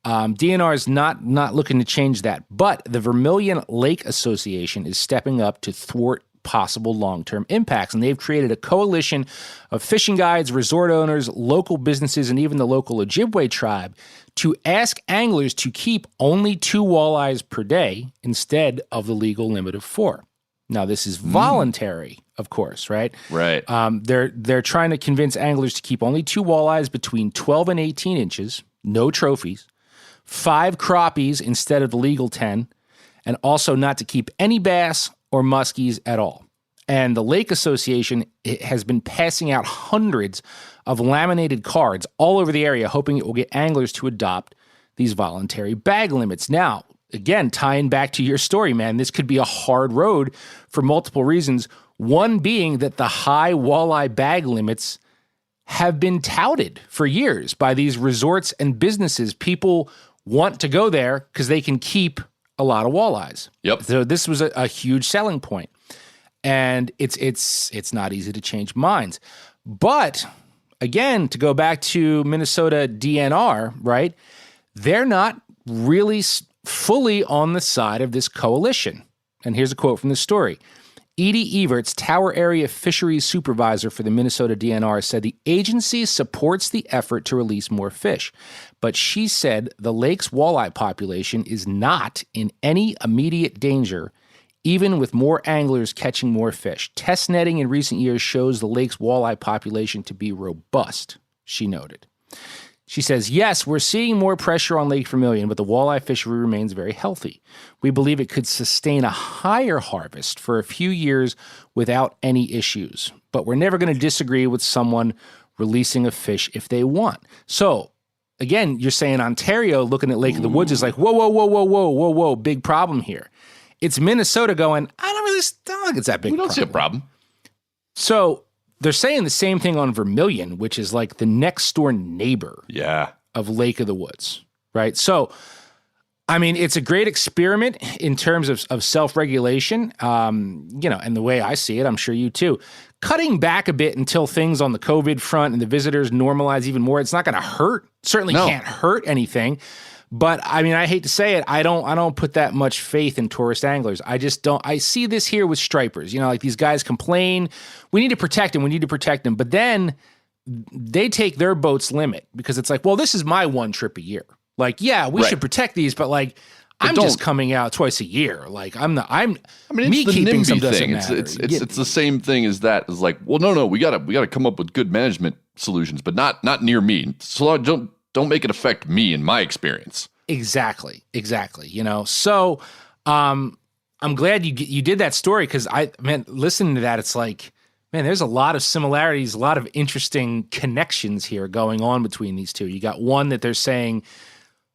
DNR is not looking to change that. But the Vermilion Lake Association is stepping up to thwart possible long-term impacts. And they've created a coalition of fishing guides, resort owners, local businesses, and even the local Ojibwe tribe to ask anglers to keep only 2 walleyes per day instead of the legal limit of 4. Now, this is voluntary, of course, right? Right. They're trying to convince anglers to keep only 2 walleyes between 12 and 18 inches, no trophies, 5 crappies instead of the legal 10, and also not to keep any bass or muskies at all. And the Lake Association has been passing out hundreds of laminated cards all over the area, hoping it will get anglers to adopt these voluntary bag limits. Now, again, tying back to your story, man, this could be a hard road for multiple reasons. One being that the high walleye bag limits have been touted for years by these resorts and businesses. People want to go there because they can keep a lot of walleyes. Yep. So this was a huge selling point. And it's not easy to change minds. But again, to go back to Minnesota DNR, right? They're not really fully on the side of this coalition. And here's a quote from the story. Edie Everts, Tower Area Fisheries Supervisor for the Minnesota DNR, said the agency supports the effort to release more fish, but she said the lake's walleye population is not in any immediate danger, even with more anglers catching more fish. Test netting in recent years shows the lake's walleye population to be robust, she noted. She says, yes, we're seeing more pressure on Lake Vermilion, but the walleye fishery remains very healthy. We believe it could sustain a higher harvest for a few years without any issues. But we're never going to disagree with someone releasing a fish if they want. So, again, you're saying Ontario looking at Lake of the Woods is like, whoa, big problem here. It's Minnesota going, I don't think it's that big. We don't see a problem. So they're saying the same thing on Vermilion, which is like the next door neighbor of Lake of the Woods, right? So, I mean, it's a great experiment in terms of self-regulation, and the way I see it, I'm sure you too. Cutting back a bit until things on the COVID front and the visitors normalize even more, it's not going to hurt. Certainly can't hurt anything. But I mean, I hate to say it, I don't put that much faith in tourist anglers. I just don't. I see this here with stripers. Like these guys complain, we need to protect them. But then they take their boat's limit because it's like, well, this is my one trip a year. Like, yeah, we should protect these, but like, I'm just coming out twice a year. Like, it's me the keeping NIMBY some thing. doesn't matter. It's the same thing as that. It's like, well, no, we gotta come up with good management solutions, but not near me. So don't make it affect me and my experience. Exactly. So, I'm glad you did that story because listening to that, it's like, man, there's a lot of similarities, a lot of interesting connections here going on between these two. You got one that they're saying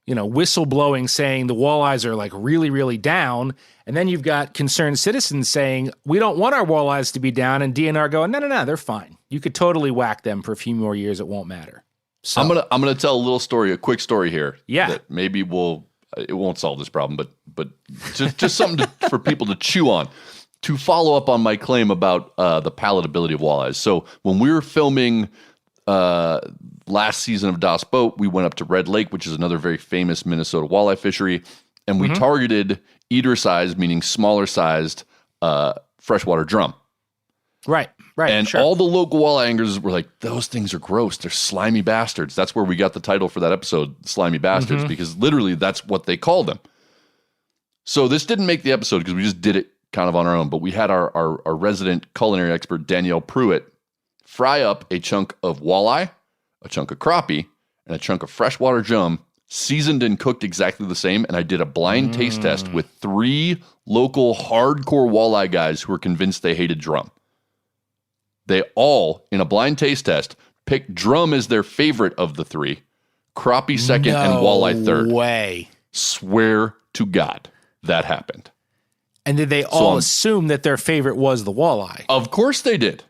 whistleblowing saying the walleyes are like really, really down. And then you've got concerned citizens saying, we don't want our walleyes to be down. And DNR going, no, they're fine. You could totally whack them for a few more years. It won't matter. So I'm gonna tell a quick story here. Yeah. That maybe it won't solve this problem, but just something for people to chew on. To follow up on my claim about the palatability of walleyes. So when we were filming last season of Das Boat, we went up to Red Lake, which is another very famous Minnesota walleye fishery, and we targeted eater size, meaning smaller sized freshwater drum. Right. And sure. all the local walleye anglers were like, those things are gross. They're slimy bastards. That's where we got the title for that episode, Slimy Bastards, because literally that's what they called them. So this didn't make the episode because we just did it kind of on our own, but we had our resident culinary expert, Danielle Pruitt, fry up a chunk of walleye, a chunk of crappie, and a chunk of freshwater drum, seasoned and cooked exactly the same. And I did a blind taste test with 3 local hardcore walleye guys who were convinced they hated drum. They all, in a blind taste test, picked drum as their favorite of the 3, crappie second, and walleye third. No way. Swear to God, that happened. And did they all assume that their favorite was the walleye? Of course they did.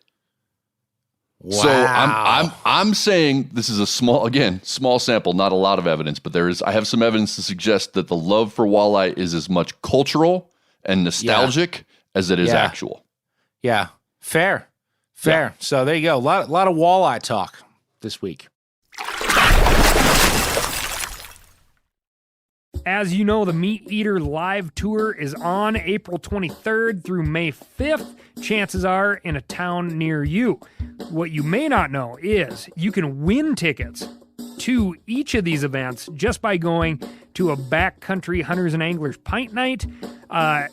Wow. So I'm saying this is a small sample, not a lot of evidence, but I have some evidence to suggest that the love for walleye is as much cultural and nostalgic as it is actual. Yeah. Fair. Yeah. So there you go. A lot of walleye talk this week. As you know, the Meat Eater live tour is on April 23rd through May 5th. Chances are in a town near you. What you may not know is you can win tickets to each of these events just by going to a backcountry hunters and anglers pint night.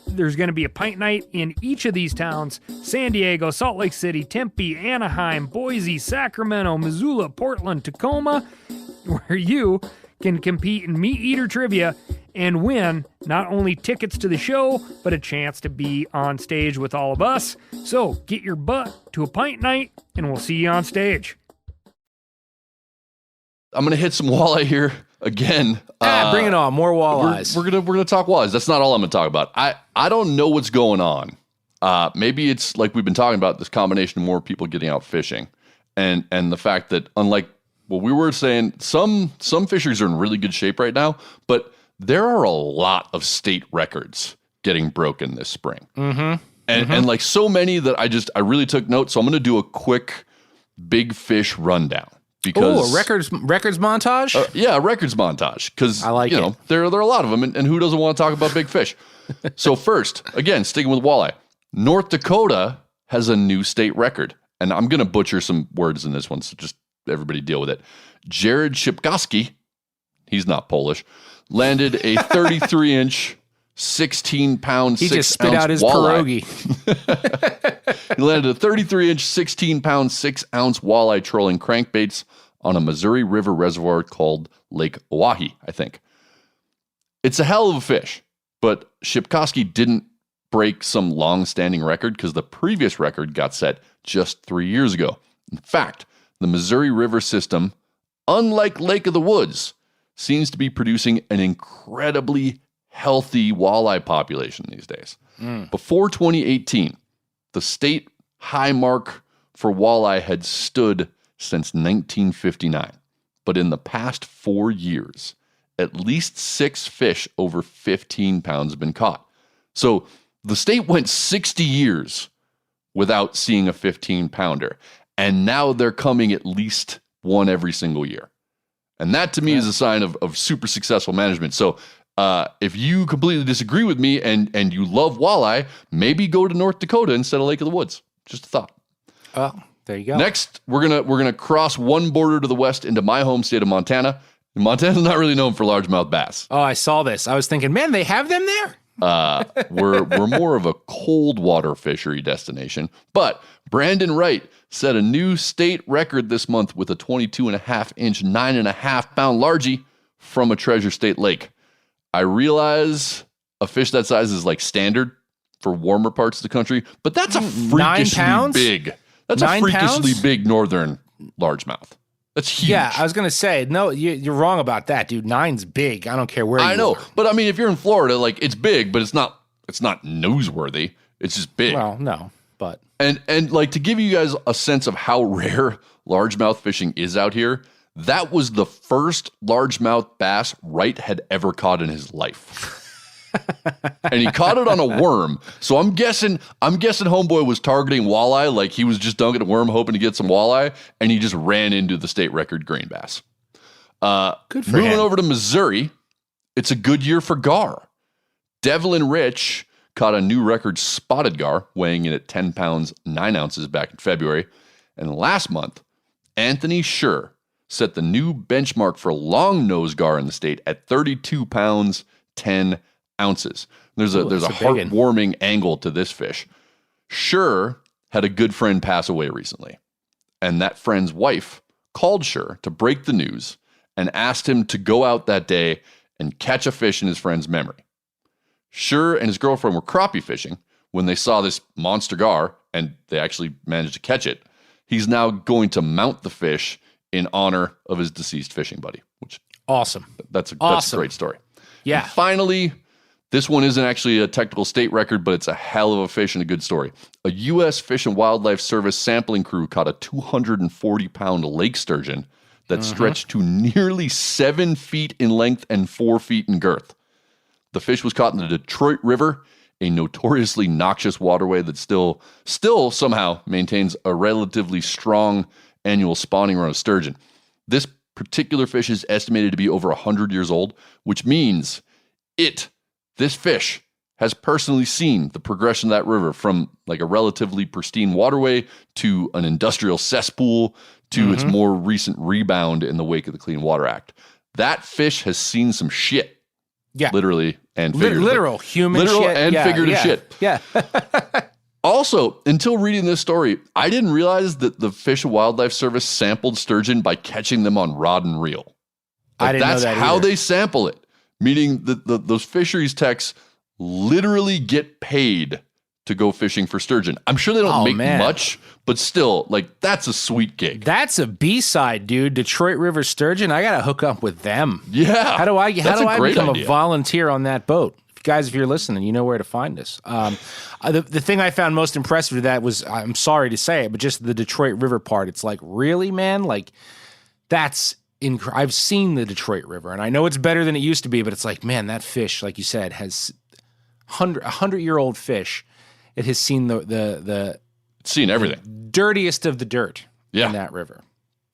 There's going to be a pint night in each of these towns: San Diego, Salt Lake City, Tempe, Anaheim, Boise, Sacramento, Missoula, Portland, Tacoma, where you can compete in Meat Eater trivia and win not only tickets to the show, but a chance to be on stage with all of us. So get your butt to a pint night, and we'll see you on stage. I'm going to hit some walleye here again. Bring it on. More walleyes. We're gonna talk walleyes. That's not all I'm going to talk about. I don't know what's going on. Maybe it's like we've been talking about, this combination of more people getting out fishing, and the fact that, unlike what we were saying, some fisheries are in really good shape right now, but there are a lot of state records getting broken this spring. And like so many that I really took note. So I'm going to do a quick big fish rundown. Because a records montage? Yeah, records montage. Because I like it. There are a lot of them, and who doesn't want to talk about big fish? So first, again, sticking with walleye, North Dakota has a new state record, and I'm going to butcher some words in this one, so just everybody deal with it. Jared Shipkowski, he's not Polish, landed a 33-inch, 16-pound, 6-ounce walleye. He just spit out his pierogi. He landed a 33-inch, 16-pound, 6-ounce walleye trolling crankbaits on a Missouri River reservoir called Lake Oahe, I think. It's a hell of a fish, but Shipkowski didn't break some long-standing record because the previous record got set just 3 years ago. In fact, the Missouri River system, unlike Lake of the Woods, seems to be producing an incredibly healthy walleye population these days. Before 2018, the state high mark for walleye had stood since 1959. But in the past 4 years, at least 6 fish over 15 pounds have been caught. So the state went 60 years without seeing a 15-pounder. And now they're coming at least one every single year. And that to me is a sign of super successful management. So if you completely disagree with me and you love walleye, maybe go to North Dakota instead of Lake of the Woods. Just a thought. Oh, there you go. Next, we're gonna cross one border to the west into my home state of Montana. Montana's not really known for largemouth bass. Oh, I saw this. I was thinking, man, they have them there? We're more of a cold water fishery destination. But Brandon Wright set a new state record this month with a 22.5-inch, 9.5-pound largie from a Treasure State lake. I realize a fish that size is like standard for warmer parts of the country, but that's a freakishly big. That's a freakishly big northern largemouth. That's huge. Yeah, I was going to say, no, you're wrong about that, dude. 9's big. I don't care where you are. I know. But I mean, if you're in Florida, like, it's big, but it's not newsworthy. It's just big. Well, no, but. And like, to give you guys a sense of how rare largemouth fishing is out here, that was the first largemouth bass Wright had ever caught in his life. And he caught it on a worm. So I'm guessing homeboy was targeting walleye, like he was just dunking a worm hoping to get some walleye, and he just ran into the state record green bass. Good for Moving him. over to Missouri, it's a good year for gar. Devlin Rich caught a new record spotted gar, weighing in at 10 pounds, 9 ounces back in February. And last month, Anthony Schur set the new benchmark for long nose gar in the state at 32 pounds, 10 ounces. There's a heartwarming angle to this fish. Schur had a good friend pass away recently, and that friend's wife called Schur to break the news and asked him to go out that day and catch a fish in his friend's memory. Schur and his girlfriend were crappie fishing when they saw this monster gar, and they actually managed to catch it. He's now going to mount the fish in honor of his deceased fishing buddy, which awesome. That's a great story. Yeah. And finally, this one isn't actually a technical state record, but it's a hell of a fish and a good story. A U.S. Fish and Wildlife Service sampling crew caught a 240-pound lake sturgeon that stretched to nearly 7 feet in length and 4 feet in girth. The fish was caught in the Detroit River, a notoriously noxious waterway that still somehow maintains a relatively strong annual spawning run of sturgeon. This particular fish is estimated to be over 100 years old, which means this fish has personally seen the progression of that river from like a relatively pristine waterway to an industrial cesspool to its more recent rebound in the wake of the Clean Water Act. That fish has seen some shit. Yeah. Literally and figuratively. Literal shit. And figurative shit. Yeah. Also, until reading this story, I didn't realize that the Fish and Wildlife Service sampled sturgeon by catching them on rod and reel. I didn't know that That's how either. they sample it, meaning that those fisheries techs literally get paid to go fishing for sturgeon. I'm sure they don't make much, but still, like, that's a sweet gig. That's a B-side, dude. Detroit River Sturgeon. I got to hook up with them. Yeah. How do I become idea. a volunteer on that boat? Guys, if you're listening, you know where to find us. The thing I found most impressive to that was, I'm sorry to say it, but just the Detroit River part. It's like, really, man? Like, that's incredible. I've seen the Detroit River, and I know it's better than it used to be, but it's like, man, that fish, like you said, has 100-year-old fish. It has seen the It's seen everything. Dirtiest of the dirt Yeah. in that river.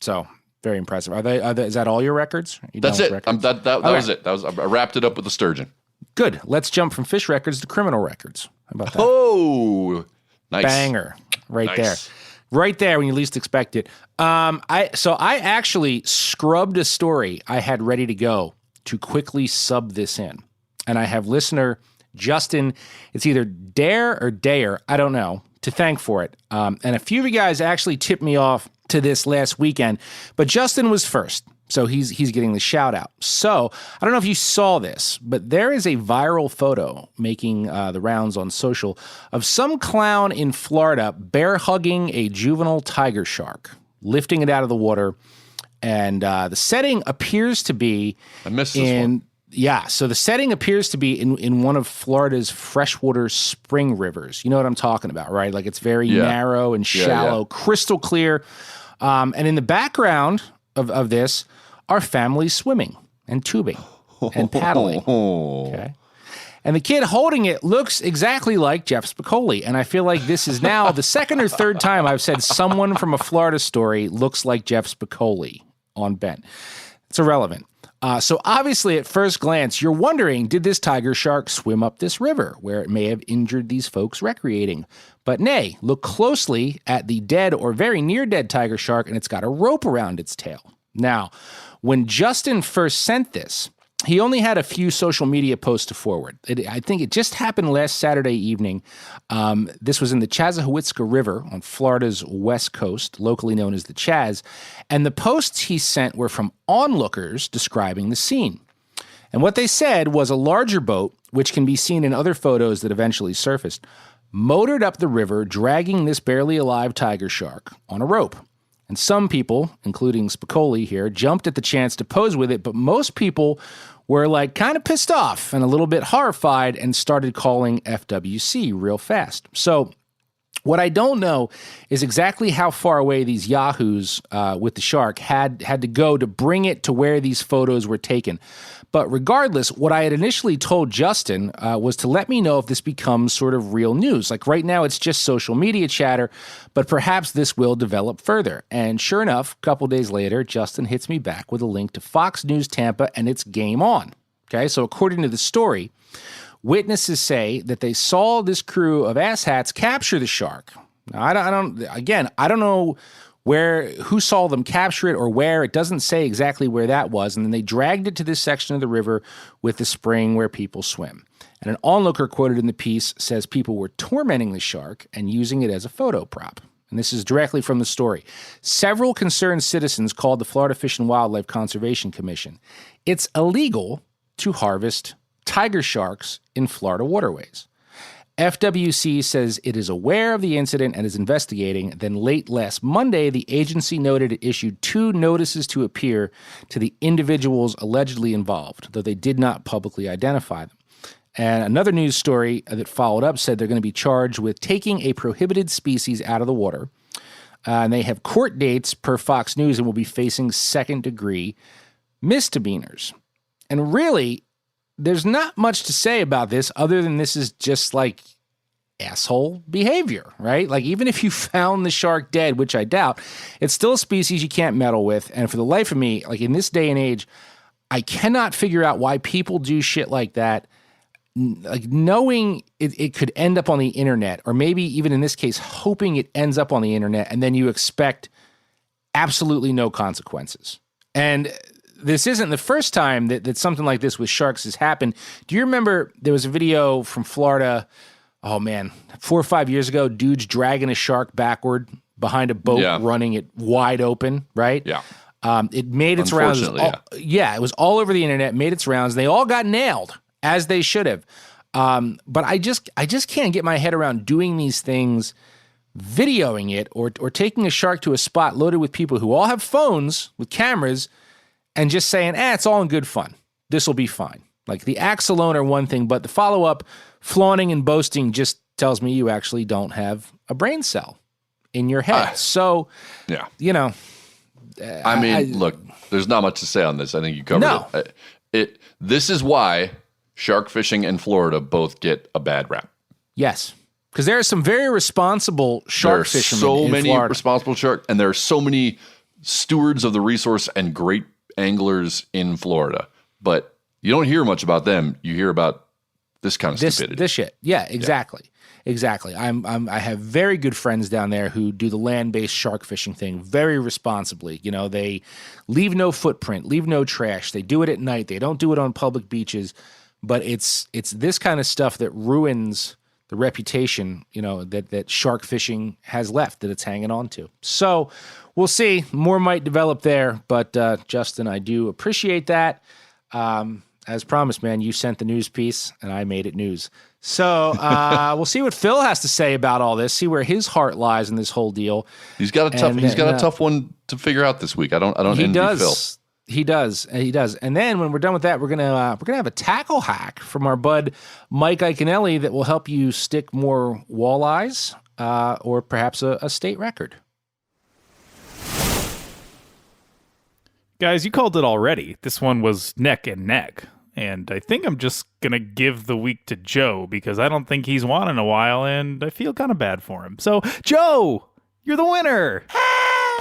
So very impressive. Is that all your records? You That's done it. with records? That was it. I wrapped it up with the sturgeon. Good. Let's jump from fish records to criminal records. How about that? Oh, nice. Banger. Right Nice. there. Right there when you least expect it. I actually scrubbed a story I had ready to go to quickly sub this in. And I have listener Justin, it's either Dare or Dare, I don't know, to thank for it. And a few of you guys actually tipped me off to this last weekend, but Justin was first. So he's getting the shout out. So I don't know if you saw this, but there is a viral photo making the rounds on social of some clown in Florida bear hugging a juvenile tiger shark, lifting it out of the water. And the setting appears to be I missed this one. Yeah, so the setting appears to be in one of Florida's freshwater spring rivers. You know what I'm talking about, right? Like it's very narrow and shallow, crystal clear. And in the background of this are families swimming and tubing and paddling. Okay. And the kid holding it looks exactly like Jeff Spicoli. And I feel like this is now the second or third time I've said someone from a Florida story looks like Jeff Spicoli on Ben. It's irrelevant. So obviously at first glance, you're wondering, did this tiger shark swim up this river where it may have injured these folks recreating? But nay, look closely at the dead or very near dead tiger shark, and it's got a rope around its tail. Now, when Justin first sent this, he only had a few social media posts to forward. I think it just happened last Saturday evening. This was in the Chassahowitzka River on Florida's west coast, locally known as the Chaz. And the posts he sent were from onlookers describing the scene. And what they said was a larger boat, which can be seen in other photos that eventually surfaced, motored up the river, dragging this barely alive tiger shark on a rope. And some people, including Spicoli here, jumped at the chance to pose with it, but most people were like kind of pissed off and a little bit horrified and started calling FWC real fast. So what I don't know is exactly how far away these yahoos with the shark had to go to bring it to where these photos were taken. But regardless, what I had initially told Justin was to let me know if this becomes sort of real news. Like right now, it's just social media chatter, but perhaps this will develop further. And sure enough, a couple days later, Justin hits me back with a link to Fox News Tampa, and it's game on. Okay, so according to the story, witnesses say that they saw this crew of asshats capture the shark. Now, I don't know who saw them capture it or where. It doesn't say exactly where that was. And then they dragged it to this section of the river with the spring where people swim. And an onlooker quoted in the piece says people were tormenting the shark and using it as a photo prop. And this is directly from the story. Several concerned citizens called the Florida Fish and Wildlife Conservation Commission. It's illegal to harvest tiger sharks in Florida waterways. FWC says it is aware of the incident and is investigating. Then late last Monday, the agency noted it issued 2 notices to appear to the individuals allegedly involved, though they did not publicly identify them. And another news story that followed up said they're going to be charged with taking a prohibited species out of the water. And they have court dates per Fox News and will be facing second-degree misdemeanors. And really, there's not much to say about this other than this is just like asshole behavior, right? Like even if you found the shark dead, which I doubt, it's still a species you can't meddle with. And for the life of me, like in this day and age, I cannot figure out why people do shit like that, like knowing it could end up on the internet, or maybe even in this case, hoping it ends up on the internet, and then you expect absolutely no consequences. And this isn't the first time that something like this with sharks has happened. Do you remember there was a video from Florida, 4 or 5 years ago, dudes dragging a shark backward behind a boat, running it wide open, right? Yeah. It made its rounds. It was all over the internet, made its rounds. They all got nailed, as they should have. But I just can't get my head around doing these things, videoing it, or taking a shark to a spot loaded with people who all have phones with cameras, and just saying, it's all in good fun. This will be fine. Like the acts alone are one thing, but the follow-up, flaunting and boasting just tells me you actually don't have a brain cell in your head. Look, there's not much to say on this. I think you covered it. This is why shark fishing and Florida both get a bad rap. Yes. Because there are some very responsible shark fishermen in Florida. There are so many responsible shark, and there are so many stewards of the resource and great anglers in Florida, but you don't hear much about them. You hear about this kind of stupidity. This shit. Yeah, exactly. Exactly. I have very good friends down there who do the land-based shark fishing thing very responsibly. You know, they leave no footprint, leave no trash. They do it at night. They don't do it on public beaches, but it's this kind of stuff that ruins the reputation, you know, that shark fishing has left, that it's hanging on to. So we'll see. More might develop there, but Justin, I do appreciate that. As promised, man, you sent the news piece, and I made it news. So we'll see what Phil has to say about all this. See where his heart lies in this whole deal. He's got a tough one to figure out this week. I don't envy Phil. He does. And then when we're done with that, we're gonna have a tackle hack from our bud Mike Iaconelli that will help you stick more walleyes, or perhaps a state record. Guys, you called it already. This one was neck and neck. And I think I'm just going to give the week to Joe because I don't think he's won in a while and I feel kind of bad for him. So, Joe, you're the winner.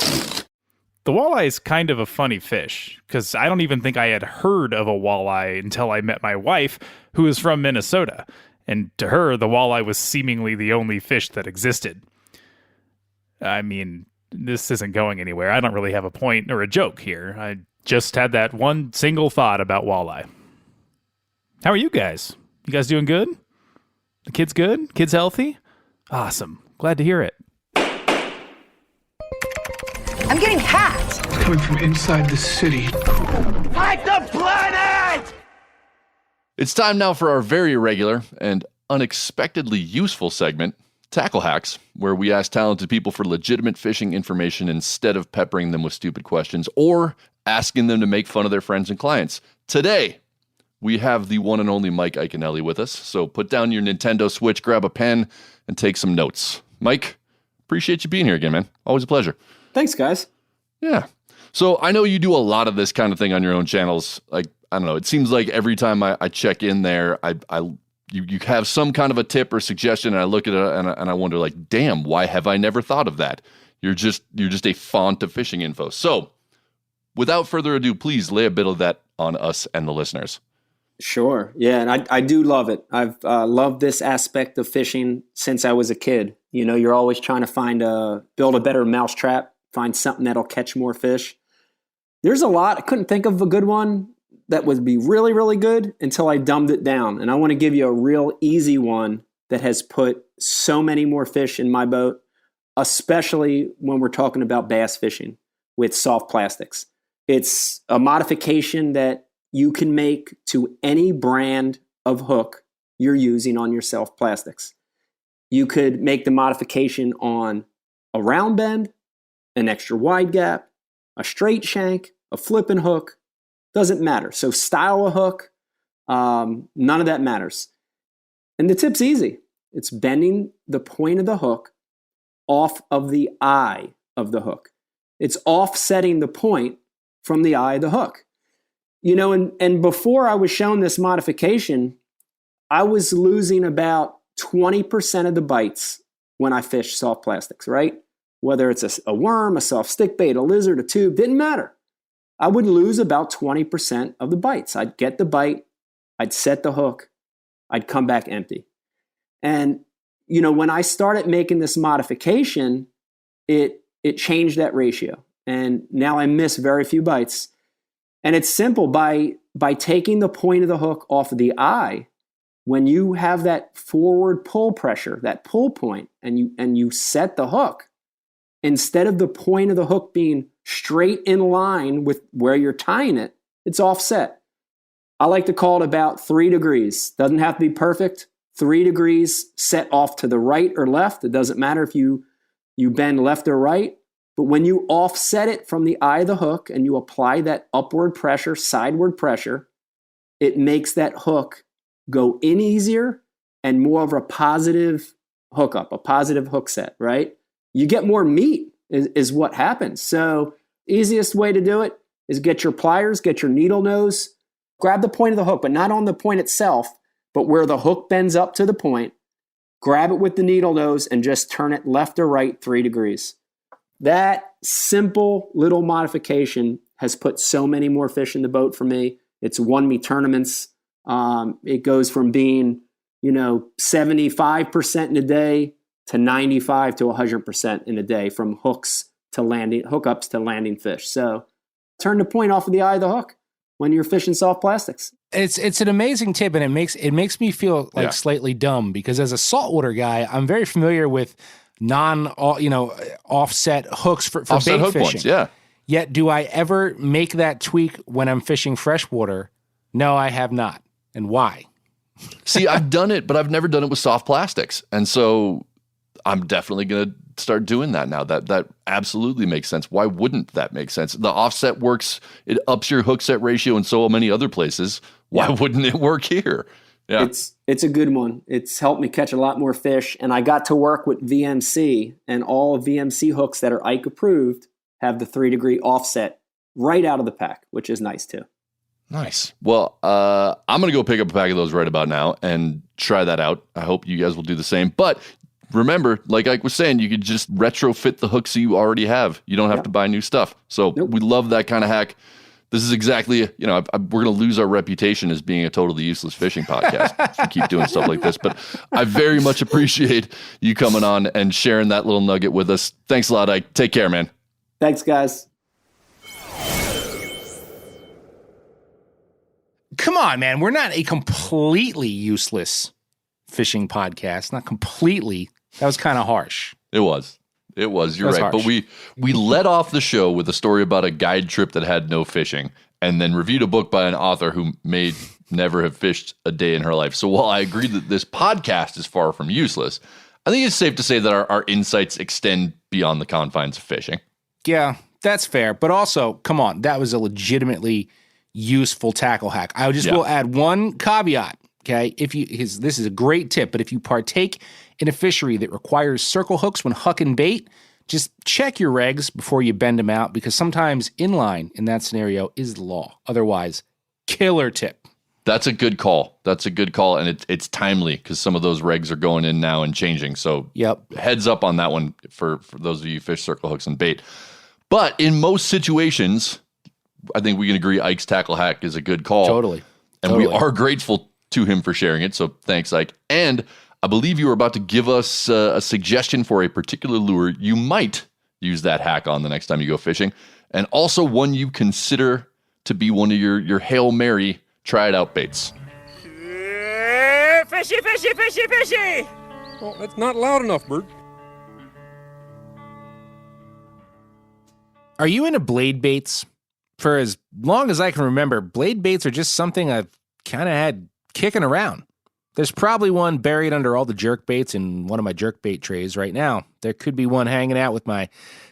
The walleye is kind of a funny fish because I don't even think I had heard of a walleye until I met my wife, who is from Minnesota. And to her, the walleye was seemingly the only fish that existed. I mean, this isn't going anywhere. I don't really have a point or a joke here. I just had that one single thought about walleye. How are you guys? You guys doing good? The kids good? Kids healthy? Awesome. Glad to hear it. I'm getting hacked. It's coming from inside the city. Fight the planet! It's time now for our very irregular and unexpectedly useful segment, Tackle Hacks, where we ask talented people for legitimate fishing information instead of peppering them with stupid questions or asking them to make fun of their friends and clients. Today, we have the one and only Mike Iaconelli with us, so put down your Nintendo Switch, grab a pen, and take some notes. Mike, appreciate you being here again, man. Always a pleasure. Thanks, guys. Yeah. So I know you do a lot of this kind of thing on your own channels. Like, I don't know, it seems like every time I check in there, you have some kind of a tip or suggestion, and I look at it and I wonder, like, damn, why have I never thought of that? You're just a font of fishing info. So without further ado, please lay a bit of that on us and the listeners. Sure. Yeah, and I do love it. I've loved this aspect of fishing since I was a kid. You know, you're always trying to build a better mousetrap, find something that'll catch more fish. There's a lot. I couldn't think of a good one that would be really, really good until I dumbed it down. And I want to give you a real easy one that has put so many more fish in my boat, especially when we're talking about bass fishing with soft plastics. It's a modification that you can make to any brand of hook you're using on your soft plastics. You could make the modification on a round bend, an extra wide gap, a straight shank, a flipping hook. Doesn't matter. So style of hook, none of that matters. And the tip's easy. It's bending the point of the hook off of the eye of the hook. It's offsetting the point from the eye of the hook. You know, and before I was shown this modification, I was losing about 20% of the bites when I fished soft plastics, right? Whether it's a worm, a soft stick bait, a lizard, a tube, didn't matter. I would lose about 20% of the bites. I'd get the bite, I'd set the hook, I'd come back empty. And, you know, when I started making this modification, it changed that ratio. And now I miss very few bites. And it's simple. By taking the point of the hook off of the eye, when you have that forward pull pressure, that pull point, and you set the hook, instead of the point of the hook being straight in line with where you're tying it, it's offset. I like to call it about 3 degrees. Doesn't have to be perfect. 3 degrees set off to the right or left. It doesn't matter if you bend left or right. But when you offset it from the eye of the hook and you apply that upward pressure, sideward pressure, it makes that hook go in easier and more of a positive hookup, a positive hook set, right? You get more meat is what happens. So easiest way to do it is get your pliers, get your needle nose, grab the point of the hook, but not on the point itself, but where the hook bends up to the point. Grab it with the needle nose and just turn it left or right 3 degrees. That simple little modification has put so many more fish in the boat for me. It's won me tournaments. It goes from being, 75% in a day to 95 to 100% in a day, from hookups to landing fish. So turn the point off of the eye of the hook when you're fishing soft plastics. It's an amazing tip, and it makes me feel like slightly dumb, because as a saltwater guy, I'm very familiar with offset hooks for offset bait hook fishing. Points, yeah. Yet, do I ever make that tweak when I'm fishing freshwater? No, I have not. And why? See, I've done it, but I've never done it with soft plastics. And so I'm definitely going to start doing that now. That absolutely makes sense. Why wouldn't that make sense? The offset works. It ups your hook set ratio in so many other places. Why wouldn't it work here? Yeah. It's a good one. It's helped me catch a lot more fish. And I got to work with VMC, and all VMC hooks that are Ike approved have the 3 degree offset right out of the pack, which is nice too. Nice. Well, I'm going to go pick up a pack of those right about now and try that out. I hope you guys will do the same. But remember, like Ike was saying, you could just retrofit the hooks you already have. You don't have to buy new stuff. So we love that kind of hack. This is exactly, we're going to lose our reputation as being a totally useless fishing podcast if we keep doing stuff like this. But I very much appreciate you coming on and sharing that little nugget with us. Thanks a lot, Ike. Take care, man. Thanks, guys. Come on, man. We're not a completely useless fishing podcast. Not completely. That was kind of harsh. It was. You're right. Harsh. But we led off the show with a story about a guide trip that had no fishing, and then reviewed a book by an author who may never have fished a day in her life. So while I agree that this podcast is far from useless, I think it's safe to say that our insights extend beyond the confines of fishing. Yeah, that's fair. But also, come on, that was a legitimately useful tackle hack. I just will add one caveat. Okay, this is a great tip, but if you partake in a fishery that requires circle hooks when hucking bait, just check your regs before you bend them out, because sometimes inline in that scenario is the law. Otherwise, killer tip. That's a good call. And it's timely because some of those regs are going in now and changing. So heads up on that one for those of you who fish circle hooks and bait. But in most situations, I think we can agree Ike's tackle hack is a good call. Totally. And we are grateful to him for sharing it. So thanks, Ike. And I believe you were about to give us a suggestion for a particular lure you might use that hack on the next time you go fishing. And also one you consider to be one of your Hail Mary try it out baits. Fishy, fishy, fishy, fishy! Oh, that's not loud enough, Bert. Are you into blade baits? For as long as I can remember, blade baits are just something I've kind of had kicking around. There's probably one buried under all the jerk baits in one of my jerk bait trays right now. There could be one hanging out with my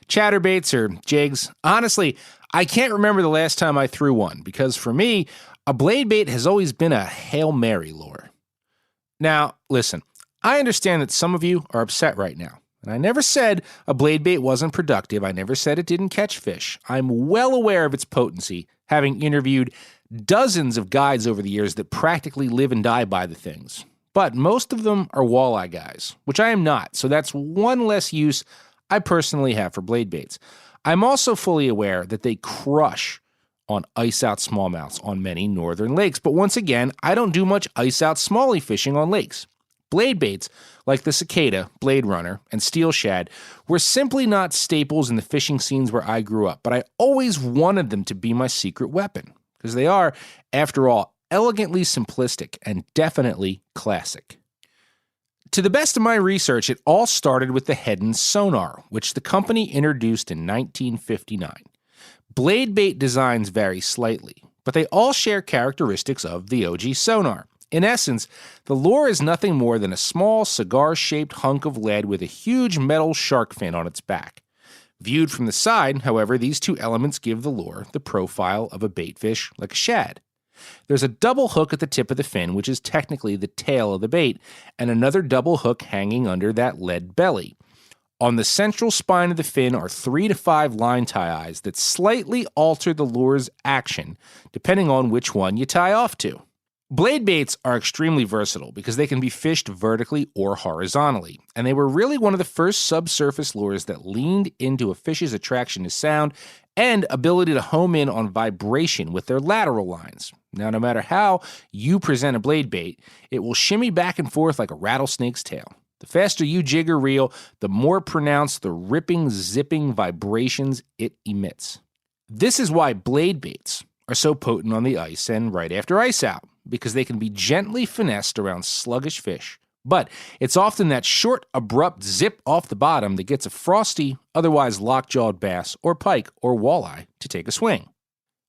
chatterbaits or jigs. Honestly, I can't remember the last time I threw one, because for me, a blade bait has always been a Hail Mary lure. Now, listen, I understand that some of you are upset right now. And I never said a blade bait wasn't productive. I never said it didn't catch fish. I'm well aware of its potency, having interviewed dozens of guides over the years that practically live and die by the things. But most of them are walleye guys, which I am not. So that's one less use I personally have for blade baits. I'm also fully aware that they crush on ice-out smallmouths on many northern lakes. But once again, I don't do much ice-out smallie fishing on lakes. Blade baits, like the cicada, blade runner, and steel shad, were simply not staples in the fishing scenes where I grew up, but I always wanted them to be my secret weapon, because they are, after all, elegantly simplistic and definitely classic. To the best of my research, it all started with the Hedden sonar, which the company introduced in 1959. Blade bait designs vary slightly, but they all share characteristics of the OG sonar. In essence, the lure is nothing more than a small cigar-shaped hunk of lead with a huge metal shark fin on its back. Viewed from the side, however, these two elements give the lure the profile of a baitfish like a shad. There's a double hook at the tip of the fin, which is technically the tail of the bait, and another double hook hanging under that lead belly. On the central spine of the fin are 3 to 5 line tie eyes that slightly alter the lure's action, depending on which one you tie off to. Blade baits are extremely versatile because they can be fished vertically or horizontally, and they were really one of the first subsurface lures that leaned into a fish's attraction to sound and ability to home in on vibration with their lateral lines. Now, no matter how you present a blade bait, it will shimmy back and forth like a rattlesnake's tail. The faster you jig or reel, the more pronounced the ripping, zipping vibrations it emits. This is why blade baits are so potent on the ice and right after ice out, because they can be gently finessed around sluggish fish. But it's often that short, abrupt zip off the bottom that gets a frosty, otherwise lockjawed bass or pike or walleye to take a swing.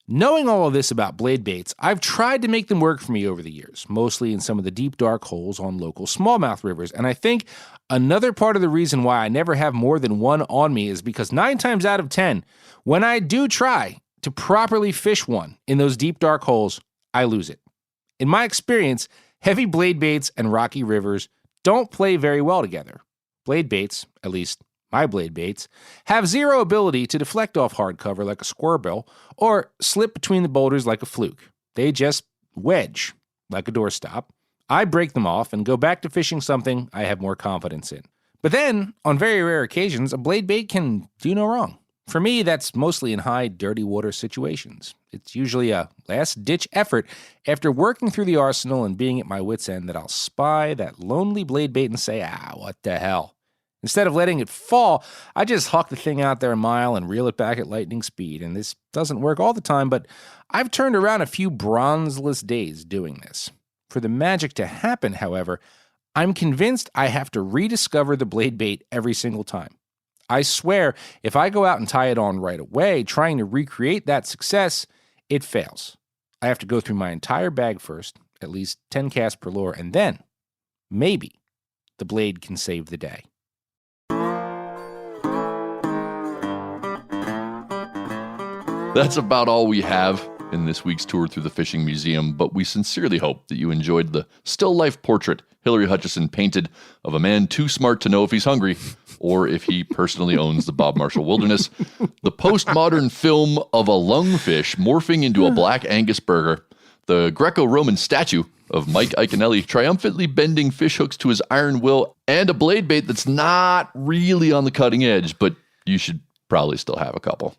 Knowing all of this about blade baits, I've tried to make them work for me over the years, mostly in some of the deep, dark holes on local smallmouth rivers. And I think another part of the reason why I never have more than one on me is because 9 times out of 10, when I do try to properly fish one in those deep, dark holes, I lose it. In my experience, heavy blade baits and rocky rivers don't play very well together. Blade baits, at least my blade baits, have zero ability to deflect off hard cover like a squirrel or slip between the boulders like a fluke. They just wedge like a doorstop. I break them off and go back to fishing something I have more confidence in. But then, on very rare occasions, a blade bait can do no wrong. For me, that's mostly in high, dirty water situations. It's usually a last-ditch effort after working through the arsenal and being at my wit's end that I'll spy that lonely blade bait and say, what the hell? Instead of letting it fall, I just huck the thing out there a mile and reel it back at lightning speed. And this doesn't work all the time, but I've turned around a few bronzeless days doing this. For the magic to happen, however, I'm convinced I have to rediscover the blade bait every single time. I swear, if I go out and tie it on right away, trying to recreate that success, it fails. I have to go through my entire bag first, at least 10 casts per lure, and then, maybe, the blade can save the day. That's about all we have in this week's tour through the Fishing Museum, but we sincerely hope that you enjoyed the still life portrait Hillary Hutchison painted of a man too smart to know if he's hungry or if he personally owns the Bob Marshall Wilderness, the postmodern film of a lungfish morphing into a black Angus burger, the Greco-Roman statue of Mike Iaconelli triumphantly bending fish hooks to his iron will, and a blade bait that's not really on the cutting edge, but you should probably still have a couple.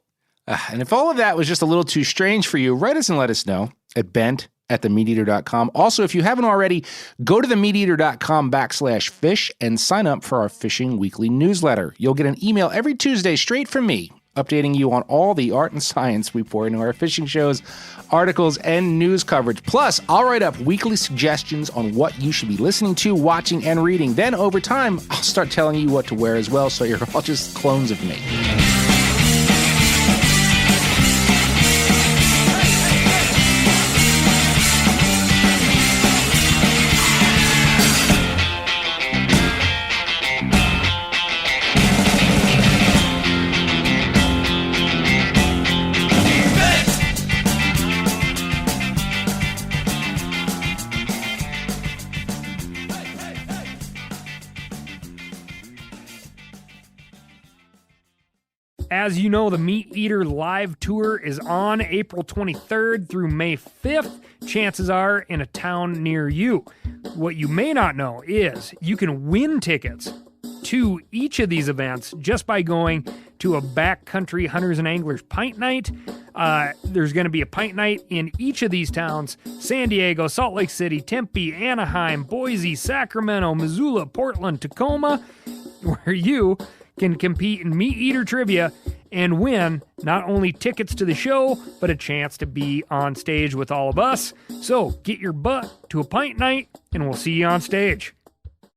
And if all of that was just a little too strange for you, write us and let us know at bent@themeateater.com. Also, if you haven't already, go to themeateater.com/fish and sign up for our Fishing Weekly newsletter. You'll get an email every Tuesday straight from me, updating you on all the art and science we pour into our fishing shows, articles, and news coverage. Plus, I'll write up weekly suggestions on what you should be listening to, watching, and reading. Then, over time, I'll start telling you what to wear as well, so you're all just clones of me. As you know, the Meat Eater live tour is on April 23rd through May 5th. Chances are in a town near you. What you may not know is you can win tickets to each of these events just by going to a backcountry hunters and anglers pint night. There's going to be a pint night in each of these towns: San Diego, Salt Lake City, Tempe, Anaheim, Boise, Sacramento, Missoula, Portland, Tacoma, where you can compete in Meat Eater trivia and win not only tickets to the show, but a chance to be on stage with all of us. So get your butt to a pint night, and we'll see you on stage.